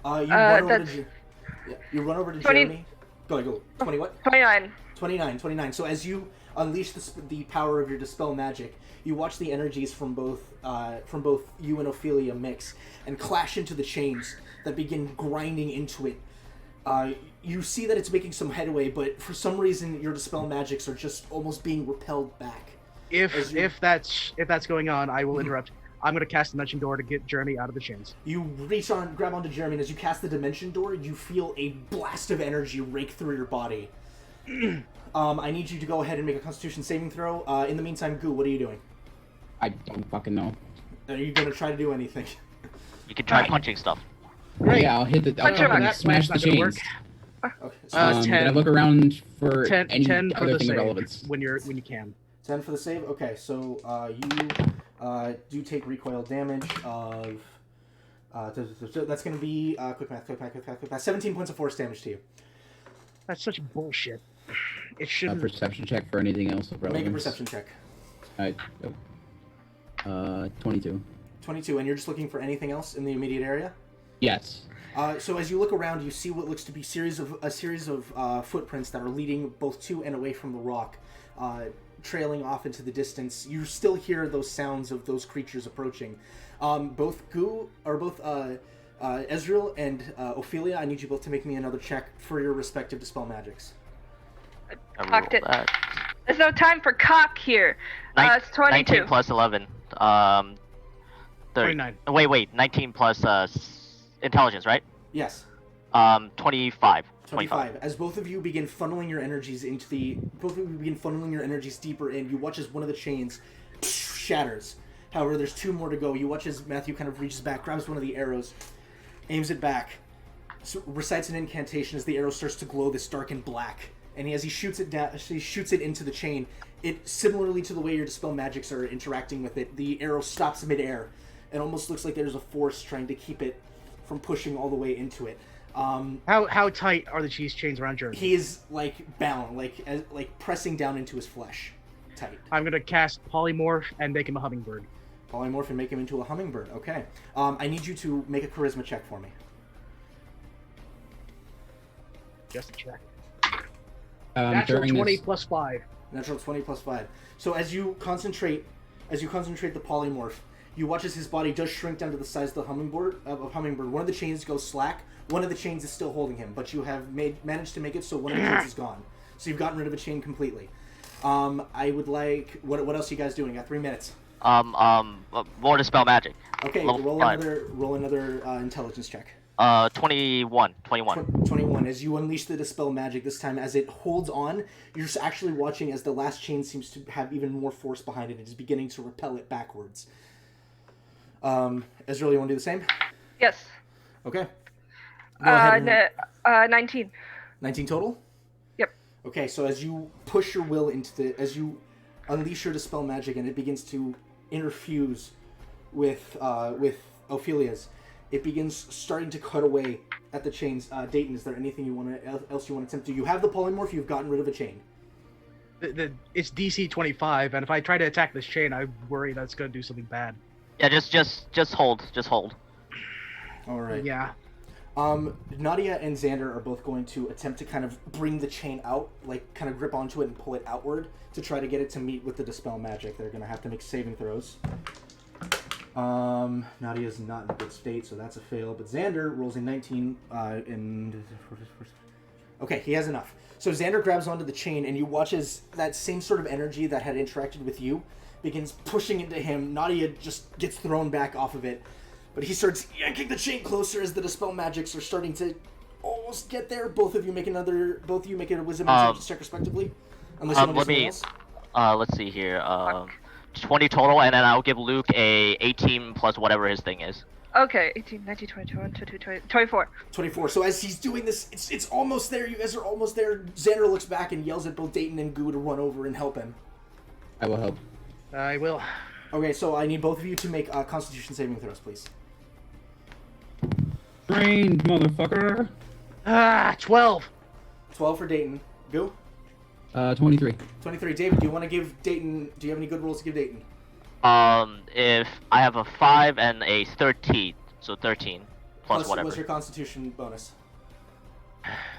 You run over to 20 Jeremy. Go. 20 what? 29. 29. So as you unleash the power of your Dispel Magic, you watch the energies from both you and Ophelia mix and clash into the chains that begin grinding into it. You see that it's making some headway, but for some reason your Dispel Magics are just almost being repelled back. If that's going on, I will interrupt. I'm going to cast Dimension Door to get Jeremy out of the chains. You grab onto Jeremy, and as you cast the Dimension Door, you feel a blast of energy rake through your body. I need you to go ahead and make a Constitution saving throw. In the meantime, Goo, what are you doing? I don't fucking know. Are you going to try to do anything? You can try punching stuff. Great. Yeah, I'll hit the. I'll Punch him. fucking That smash plan's the not gonna chains. Okay, so Did 10. I look around for 10 any for other the thing of save relevance? when you can. 10 for the save? Okay, so you do take recoil damage of... that's going to be... quick math. 17 points of force damage to you. That's such bullshit. It A shouldn't. perception check for anything else of relevance. Make a perception check. 22. 22, and you're just looking for anything else in the immediate area? Yes. So as you look around, you see what looks to be a series of footprints that are leading both to and away from the rock, trailing off into the distance. You still hear those sounds of those creatures approaching. Both Ezreal and Ophelia, I need you both to make me another check for your respective Dispel Magics. I Cocked rolled it. that. There's no time for cock here. It's 22. 19 plus 11. 30. 29. Wait. 19 plus intelligence, right? Yes. 25. 25. As both of you begin funneling your energies deeper in, you watch as one of the chains shatters. However, there's 2 more to go. You watch as Matthew kind of reaches back, grabs one of the arrows, aims it back, recites an incantation as the arrow starts to glow this darkened black. And as he shoots it into the chain, it, similarly to the way your Dispel Magics are interacting with it, the arrow stops midair. It almost looks like there's a force trying to keep it from pushing all the way into it. How tight are the cheese chains around Jeremy? He is like bound, like pressing down into his flesh, tight. I'm gonna cast polymorph and make him a hummingbird. Polymorph and make him into a hummingbird. Okay. I need you to make a charisma check for me. Just a check. Natural Natural 20 plus 5. Natural 20 plus 5. So as you concentrate the polymorph, you watch as his body does shrink down to the size of the hummingbird. One of the chains goes slack. One of the chains is still holding him, but you have managed to make it so one of the chains is gone. So you've gotten rid of a chain completely. I would like... What else are you guys doing? Got 3 minutes. More Dispel Magic. Okay, Level roll 5. another intelligence check. 21. 21. As you unleash the Dispel Magic this time, as it holds on, you're just actually watching as the last chain seems to have even more force behind it. It is beginning to repel it backwards. Ezreal, you want to do the same? Yes. Okay. Go ahead and... 19. 19 total? Yep. Okay, so as you push your will as you unleash your Dispel Magic and it begins to interfuse with Ophelia's, it begins starting to cut away at the chains. Dayton, is there anything else you want to attempt to do? You have the polymorph, you've gotten rid of a chain. It's DC 25, and if I try to attack this chain, I worry that's going to do something bad. Yeah, just hold. Just hold. Alright. Yeah. Nadia and Xander are both going to attempt to kind of bring the chain out, like kind of grip onto it and pull it outward to try to get it to meet with the Dispel Magic. They're going to have to make saving throws. Nadia's not in a good state, so that's a fail. But Xander rolls a 19, okay, he has enough. So Xander grabs onto the chain, and you watch as that same sort of energy that had interacted with you begins pushing into him. Nadia just gets thrown back off of it, but he starts yanking the chain closer as the Dispel Magics are starting to almost get there. Both of you make a Wisdom Intelligence check respectively, unless you want to do something else. Let's see here. 20 total, and then I'll give Luke a 18 plus whatever his thing is. Okay, 18, 19, 20, 21, 22, 20, 24. 24. So as he's doing this, it's almost there. You guys are almost there. Xander looks back and yells at both Dayton and Goo to run over and help him. I will help. I will. Okay, so I need both of you to make Constitution saving throws, please. Brain, motherfucker. 12. 12 for Dayton. Goo? 23. 23. David, do you want to give Dayton... Do you have any good rolls to give Dayton? If I have a 5 and a 13, so 13 plus whatever. What's your Constitution bonus?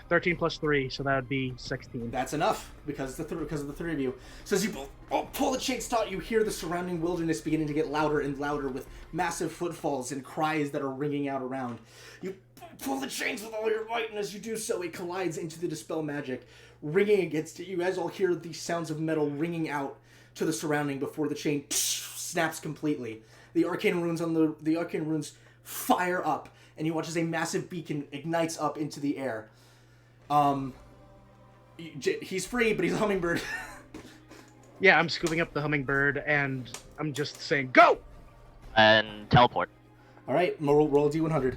13 plus 3, so that would be 16. That's enough, because of the three of you. So as you both pull the chains taut, you hear the surrounding wilderness beginning to get louder and louder with massive footfalls and cries that are ringing out around. You pull the chains with all your might, and as you do so, it collides into the Dispel Magic, ringing against it. You guys all hear the sounds of metal ringing out to the surrounding before the chain snaps completely. The arcane runes fire up, and you watch as a massive beacon ignites up into the air. He's free, but he's a hummingbird. Yeah, I'm scooping up the hummingbird, and I'm just saying, go! And teleport. All right, roll a d100. Does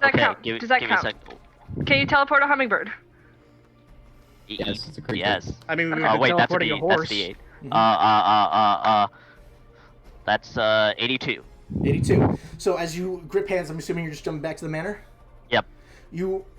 that count? Does that give count? Me a sec. Can you teleport a hummingbird? Yes, it's a creature. Yes. I mean, we Oh were wait, that's a teleporting a D8. horse. That's D8. That's 82. 82. So as you grip hands, I'm assuming you're just jumping back to the manor? Yep.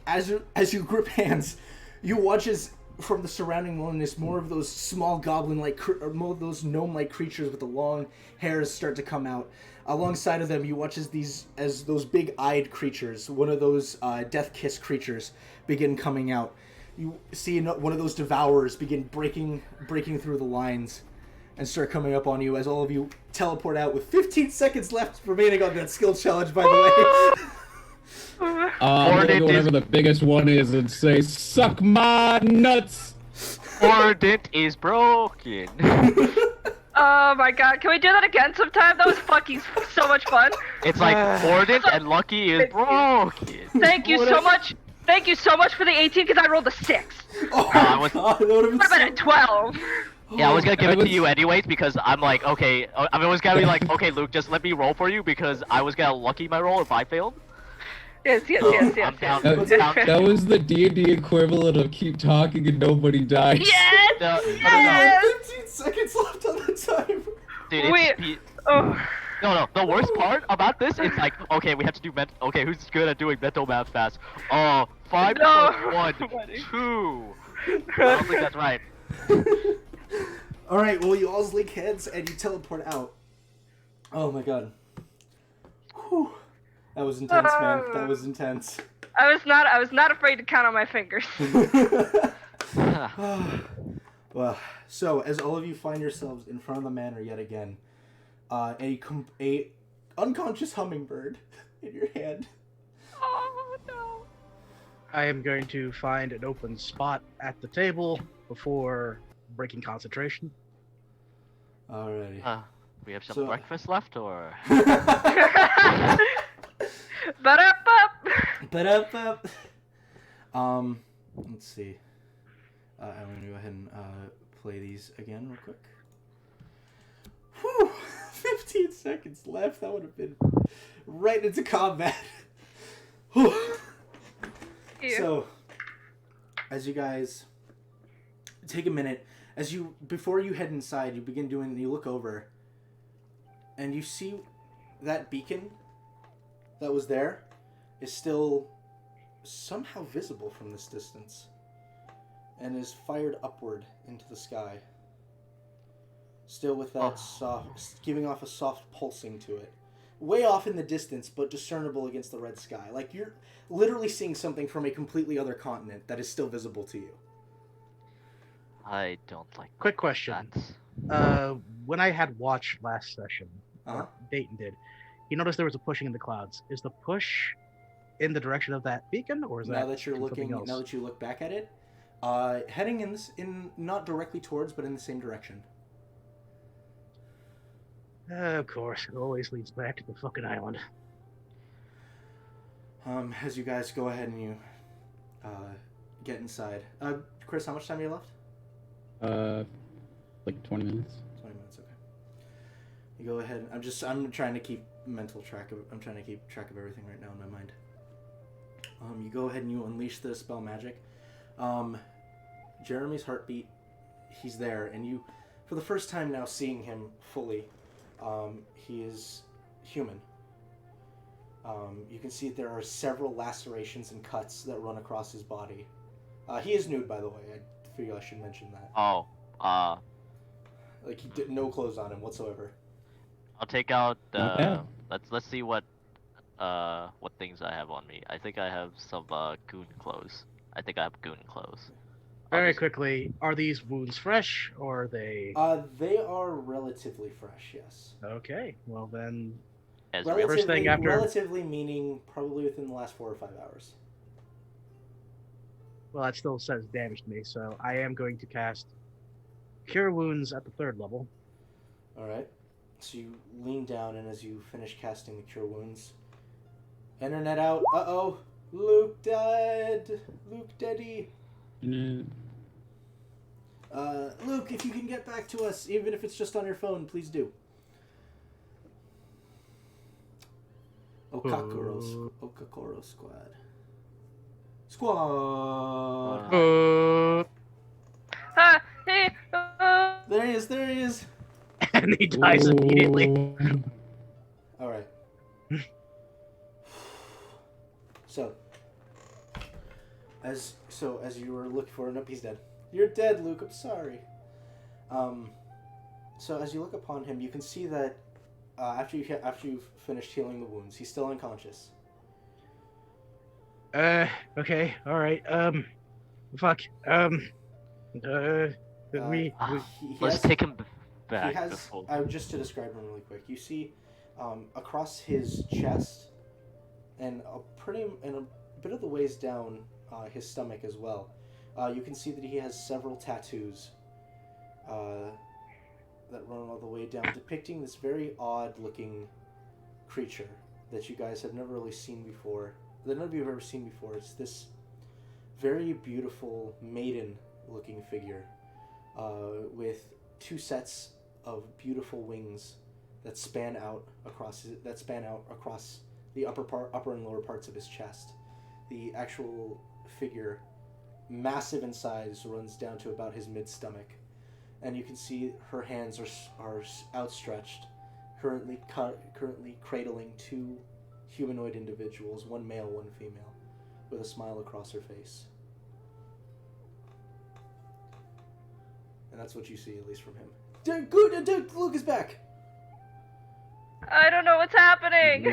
As you grip hands, you watch as from the surrounding wilderness more of those small more of those gnome-like creatures with the long hairs start to come out. Alongside of them, you watch as those big-eyed creatures, one of those death kiss creatures, begin coming out. You see one of those devourers begin breaking through the lines and start coming up on you as all of you teleport out with 15 seconds left remaining on that skill challenge, by the way. I'm gonna go whatever the biggest one is and say, suck my nuts! Mordant is broken. Oh my god, can we do that again sometime? That was fucking so much fun. It's like Mordant and Lucky is broken. Thank you so much. Thank you so much for the 18 because I rolled a 6. Oh I was- god, that would have been What about a 12? Yeah, I was gonna give it I to you anyways because I'm like, okay. I mean, I was gonna be like, okay, Luke, just let me roll for you because I was gonna lucky my roll if I failed. Yes. I'm down. That was the D&D equivalent of keep talking and nobody dies. Yes! No, Yes! 15 seconds left on the timer. Dude, Wait. Oh. No. The worst part about this is like, okay, we have to do okay, who's good at doing mental math fast? Oh, 5 No. plus 1, Buddy. 2. I don't think that's right. All right. Well, you all link heads and you teleport out. Oh my god. Whew. That was intense, man. That was intense. I was not afraid to count on my fingers. Well, so as all of you find yourselves in front of the manor yet again, a unconscious hummingbird in your hand. Oh no. I am going to find an open spot at the table before breaking concentration. Alrighty. We have some So- breakfast left, or? But up. Ba-da-ba. Let's see. I'm gonna go ahead and play these again real quick. Whew! 15 seconds left. That would have been right into combat. Whew. So, as you guys take a minute, before you head inside, you look over, and you see that beacon that was there is still somehow visible from this distance and is fired upward into the sky, still with that giving off a soft pulsing to it, way off in the distance but discernible against the red sky. Like you're literally seeing something from a completely other continent that is still visible to you. I don't like Quick question. that. When I had watched last session, Uh-huh. or Dayton did, he noticed there was a pushing in the clouds. Is the push in the direction of that beacon, or is Now that that you're something looking, else? now that you look back at it, heading in not directly towards, but in the same direction. Of course, it always leads back to the fucking island. As you guys go ahead and you get inside. Chris, how much time do you left? Like 20 minutes. 20 minutes, okay. You go ahead. I'm trying to keep track of everything right now in my mind. You go ahead and you unleash the spell magic. Jeremy's heartbeat, he's there, and you, for the first time now seeing him fully, he is human. You can see there are several lacerations and cuts that run across his body. He is nude, by the way. I figure I should mention that. Oh, Like he did no clothes on him whatsoever. I'll take out. Not bad. Let's see what things I have on me. I think I have some goon clothes. I think I have goon clothes. I'll Very just- quickly, are these wounds fresh, or are they... They are relatively fresh, yes. Okay, well then... As Relatively, First thing after- relatively meaning probably within the last 4 or 5 hours. Well, that still says damage to me, so I am going to cast Cure Wounds at the 3rd level. Alright. So you lean down, and as you finish casting the Cure Wounds... Internet out. Uh-oh. Luke dead. Luke deady. Yeah. Luke, if you can get back to us, even if it's just on your phone, please do. Okakuro squad. Squad! Hey, There he is, there he is! And he dies immediately. Ooh. Alright. As you were looking for him, nope, he's dead. You're dead, Luke, I'm sorry. So as you look upon him, you can see that after you've finished healing the wounds, he's still unconscious. Okay, alright, fuck, we Let's take him back He has, before. just to describe him really quick, you see across his chest and a bit of the ways down his stomach as well, you can see that he has several tattoos that run all the way down, depicting this very odd-looking creature that you guys have never really seen before, that none of you have ever seen before. It's this very beautiful maiden-looking figure with 2 sets of beautiful wings that span out across the upper and lower parts of his chest. The actual figure, massive in size, runs down to about his mid-stomach, and you can see her hands are outstretched, currently cradling two humanoid individuals, one male, one female, with a smile across her face. And that's what you see, at least from him. Luke is back! I don't know what's happening.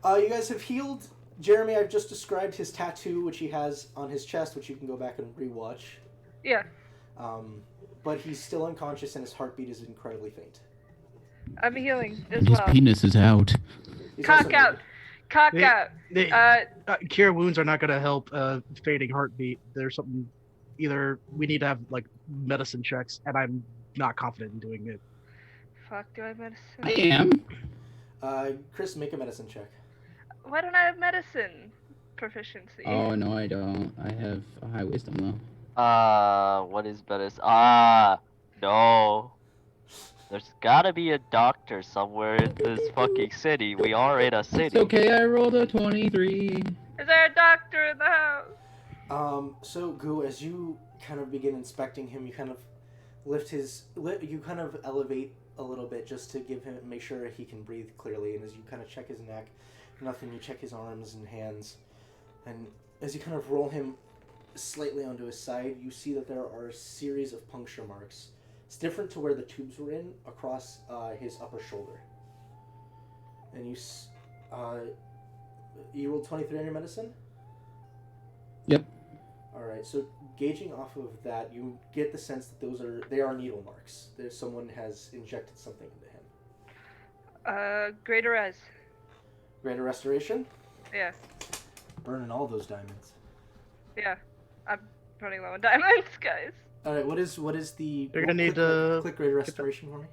You guys have healed Jeremy. I've just described his tattoo, which he has on his chest, which you can go back and rewatch. Yeah. But he's still unconscious and his heartbeat is incredibly faint. I'm healing as And his well. penis is out. He's Cock also out. Cock out. Cure wounds are not going to help fading heartbeat. There's something. Either we need to have like medicine checks, and I'm not confident in doing it. Fuck, do I have medicine? I am. Chris, make a medicine check. Why don't I have medicine proficiency? Oh no, I don't. I have a high wisdom though. What is better? No. There's gotta be a doctor somewhere in this fucking city. We are in a city. It's okay. I rolled a 23. Is there a doctor in the house? So Goo, as you kind of begin inspecting him, you kind of you kind of elevate a little bit just to make sure he can breathe clearly. And as you kind of check his neck, nothing. You check his arms and hands, and as you kind of roll him slightly onto his side, you see that there are a series of puncture marks. It's different to where the tubes were in across his upper shoulder. And you rolled 23 on your medicine? Yep. Alright, so gauging off of that, you get the sense that they are needle marks. Someone has injected something into him. Greater res. Greater restoration? Yeah. Burning all those diamonds. Yeah. I'm running low on diamonds, guys. Alright, what is the... You're gonna need to... Click greater restoration for me.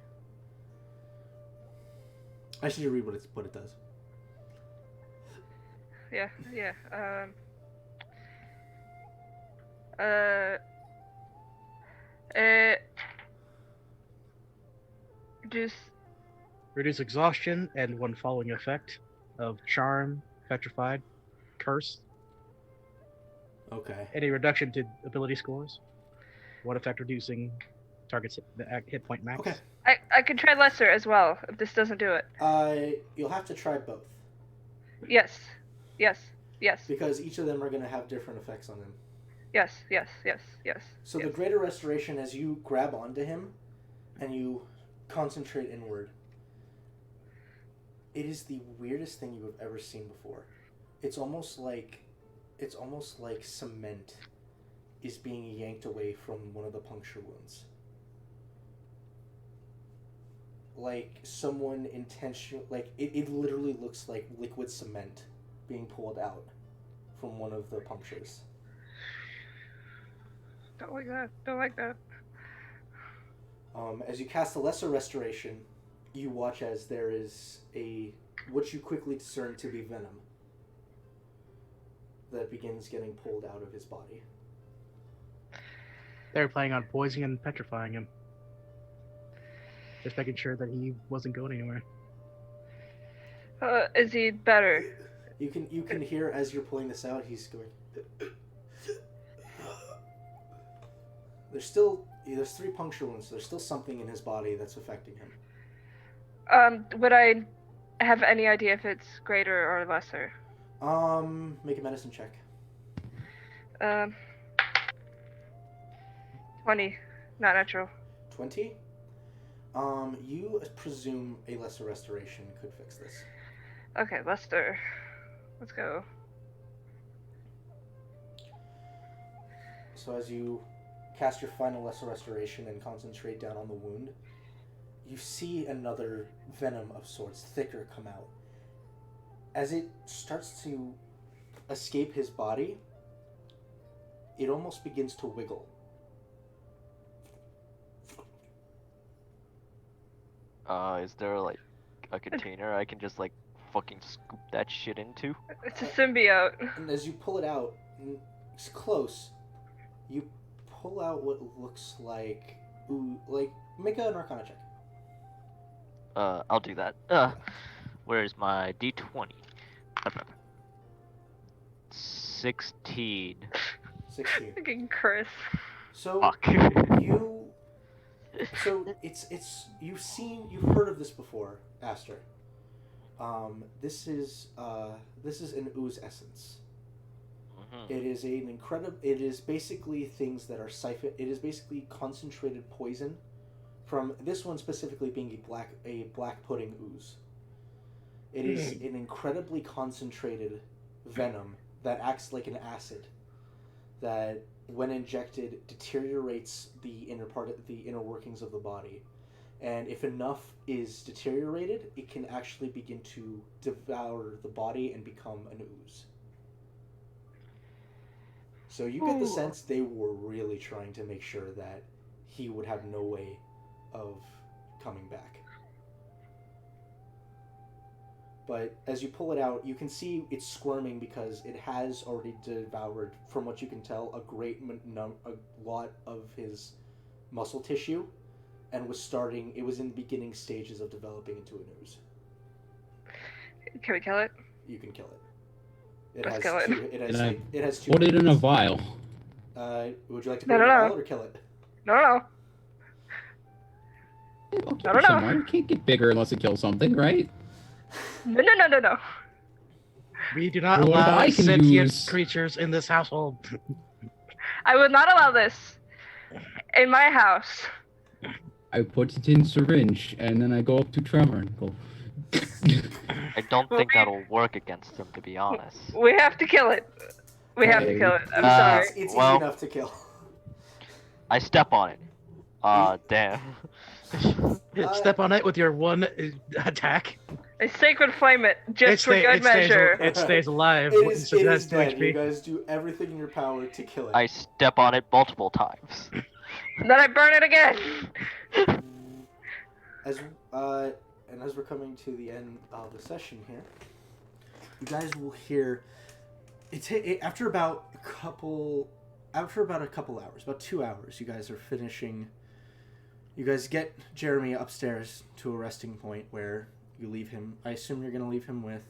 I should read what it does. Yeah. Reduce exhaustion and one following effect of charm, petrified, curse. Okay. Any reduction to ability scores. One effect reducing target's hit point max. Okay. I can try lesser as well if this doesn't do it. You'll have to try both. Yes. Because each of them are going to have different effects on them. Yes. So the greater restoration, as you grab onto him and you concentrate inward, it is the weirdest thing you have ever seen before. It's almost like cement is being yanked away from one of the puncture wounds. Like someone it literally looks like liquid cement being pulled out from one of the punctures. Don't like that. As you cast a lesser restoration, you watch as there is what you quickly discern to be venom that begins getting pulled out of his body. They were planning on poisoning and petrifying him. Just making sure that he wasn't going anywhere. Is he better? You can hear as you're pulling this out, he's going. There's 3 puncture wounds. So there's still something in his body that's affecting him. Would I have any idea if it's greater or lesser? Make a medicine check. 20, not natural. 20. You presume a lesser restoration could fix this. Okay, Lester. Let's go. So as you cast your final lesser restoration and concentrate down on the wound, you see another venom of sorts, thicker, come out. As it starts to escape his body, it almost begins to wiggle. Is there like a container I can just like fucking scoop that shit into? It's a symbiote. And as you pull it out, it's close. You pull out what looks like make an Arcana check. I'll do that. Where's my D20? 16. 16. Fucking Chris. So Fuck. So you've heard of this before, Aster. This is an ooze essence. Mhm. It is an incredible. It is basically things that are siphoned. It is basically concentrated poison, from this one specifically being a black pudding ooze. It is an incredibly concentrated venom that acts like an acid that, when injected, deteriorates the inner workings of the body. And if enough is deteriorated, it can actually begin to devour the body and become an ooze. So you get the Ooh. sense they were really trying to make sure that he would have no way of coming back. But as you pull it out, you can see it's squirming because it has already devoured, from what you can tell, a lot of his muscle tissue, and it was in the beginning stages of developing into an ooze. Can we kill it? You can kill it. Let's kill it. It has two. Put it in a vial. Would you like to No, put it in no, a no. vial or kill it? No, no. I'll keep No, it no, no. somewhere. It can't get bigger unless it kills something, right? No. We do not Or what allow I can sentient use- creatures in this household. I would not allow this in my house. I put it in syringe, and then I go up to Trevor and go. I don't think that'll work against him, to be honest. We have to kill it. We have to Okay. kill it. I'm Uh, sorry. It's well- easy enough to kill. I step on it. Damn. Step on it with your one attack. I sacred flame it just for good measure. It stays alive. It is, so it has is 2 dead. You HP. guys do everything in your power to kill it. I step on it multiple times. Then I burn it again. And as we're coming to the end of the session here, you guys will hear after about a couple hours, about 2 hours, you guys are finishing. You guys get Jeremy upstairs to a resting point where you leave him. I assume you're gonna leave him with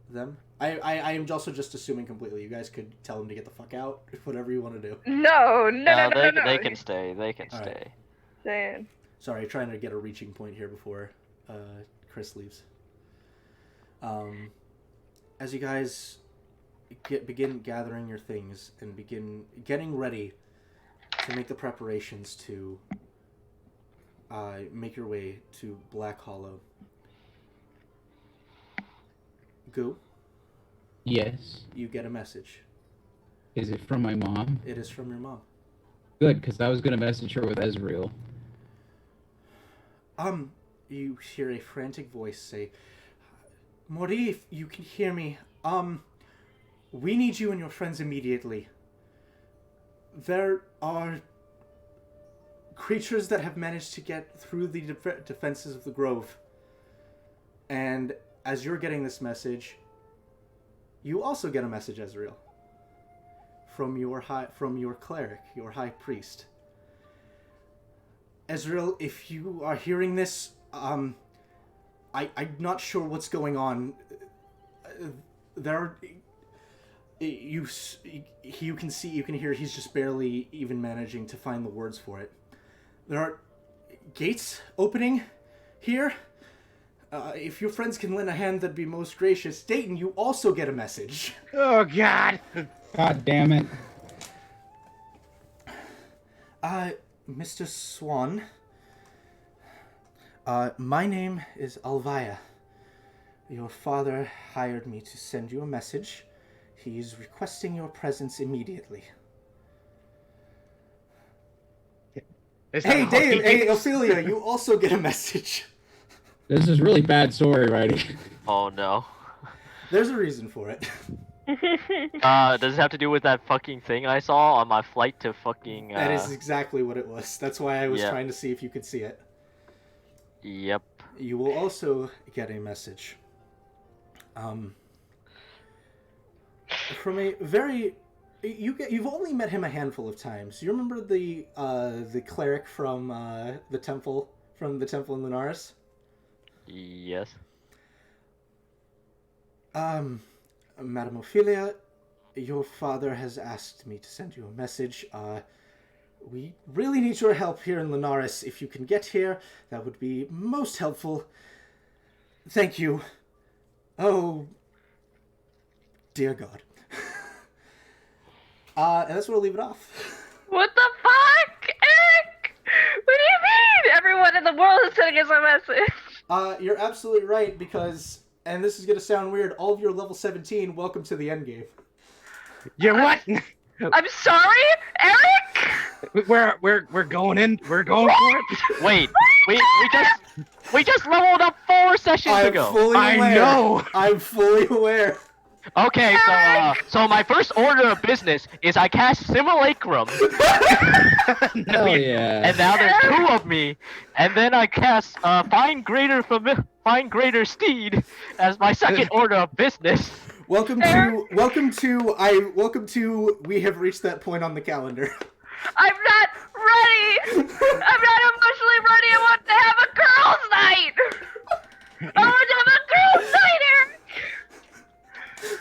them. I am also just assuming completely. You guys could tell him to get the fuck out, whatever you want to do. No. They can stay. They can All right. stay. Saying. Sorry, trying to get a reaching point here before Chris leaves. As you guys begin gathering your things and begin getting ready to make the preparations to make your way to Black Hollow. Goo, Yes. you get a message. Is it from my mom? It is from your mom. Good, because I was gonna message her with Ezreal. You hear a frantic voice say, Mori, if you can hear me, we need you and your friends immediately. There are creatures that have managed to get through the defenses of the Grove. And as you're getting this message, you also get a message, Ezreal, from your cleric, your high priest. Ezreal, if you are hearing this, I'm not sure what's going on. You can hear he's just barely even managing to find the words for it. There are gates opening here. If your friends can lend a hand, that'd be most gracious. Dayton, you also get a message. Oh God! God damn it. Mr. Swan. My name is Alvaya. Your father hired me to send you a message. He's requesting your presence immediately. Hey, Dave! Hey, Ophelia, you also get a message. This is really bad story writing. Oh no. There's a reason for it. Does it have to do with that fucking thing I saw on my flight to fucking, That is exactly what it was. That's why I was Yeah. trying to see if you could see it. Yep. You will also get a message. From a very... You've only met him a handful of times. You remember the cleric from the temple in Lunaris? Yes. Madame Ophelia, your father has asked me to send you a message. We really need your help here in Linares. If you can get here, that would be most helpful. Thank you. Oh, dear God. And that's where we'll leave it off. What the fuck, Eric? What do you mean? Everyone in the world is sending us a message. You're absolutely right, because, and this is going to sound weird, all of you are level 17, welcome to the endgame. Yeah, what? I'm sorry, Eric? We're going in. We're going for it. Wait, we just leveled up 4 sessions I'm ago. fully aware. I know. I'm fully aware. Okay, so my first order of business is I cast Simulacrum, Hell yeah. and now there's 2 of me, and then I cast Find Greater Steed as my second order of business. Welcome to we have reached that point on the calendar. I'm not ready. I'm not emotionally ready. I want to have a girls' night. I want to have a girls' night, Eric.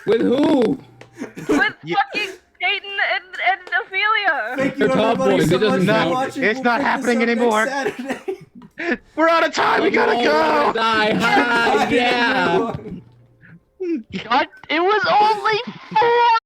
With who? With fucking Peyton and Ophelia. Thank you They're top everybody boys, so it much doesn't for count. watching. It's We'll not pick this happening up next anymore. Saturday. We're out of time. We gotta Oh, go. Die. Hi, yeah. Everyone. God, it was only 4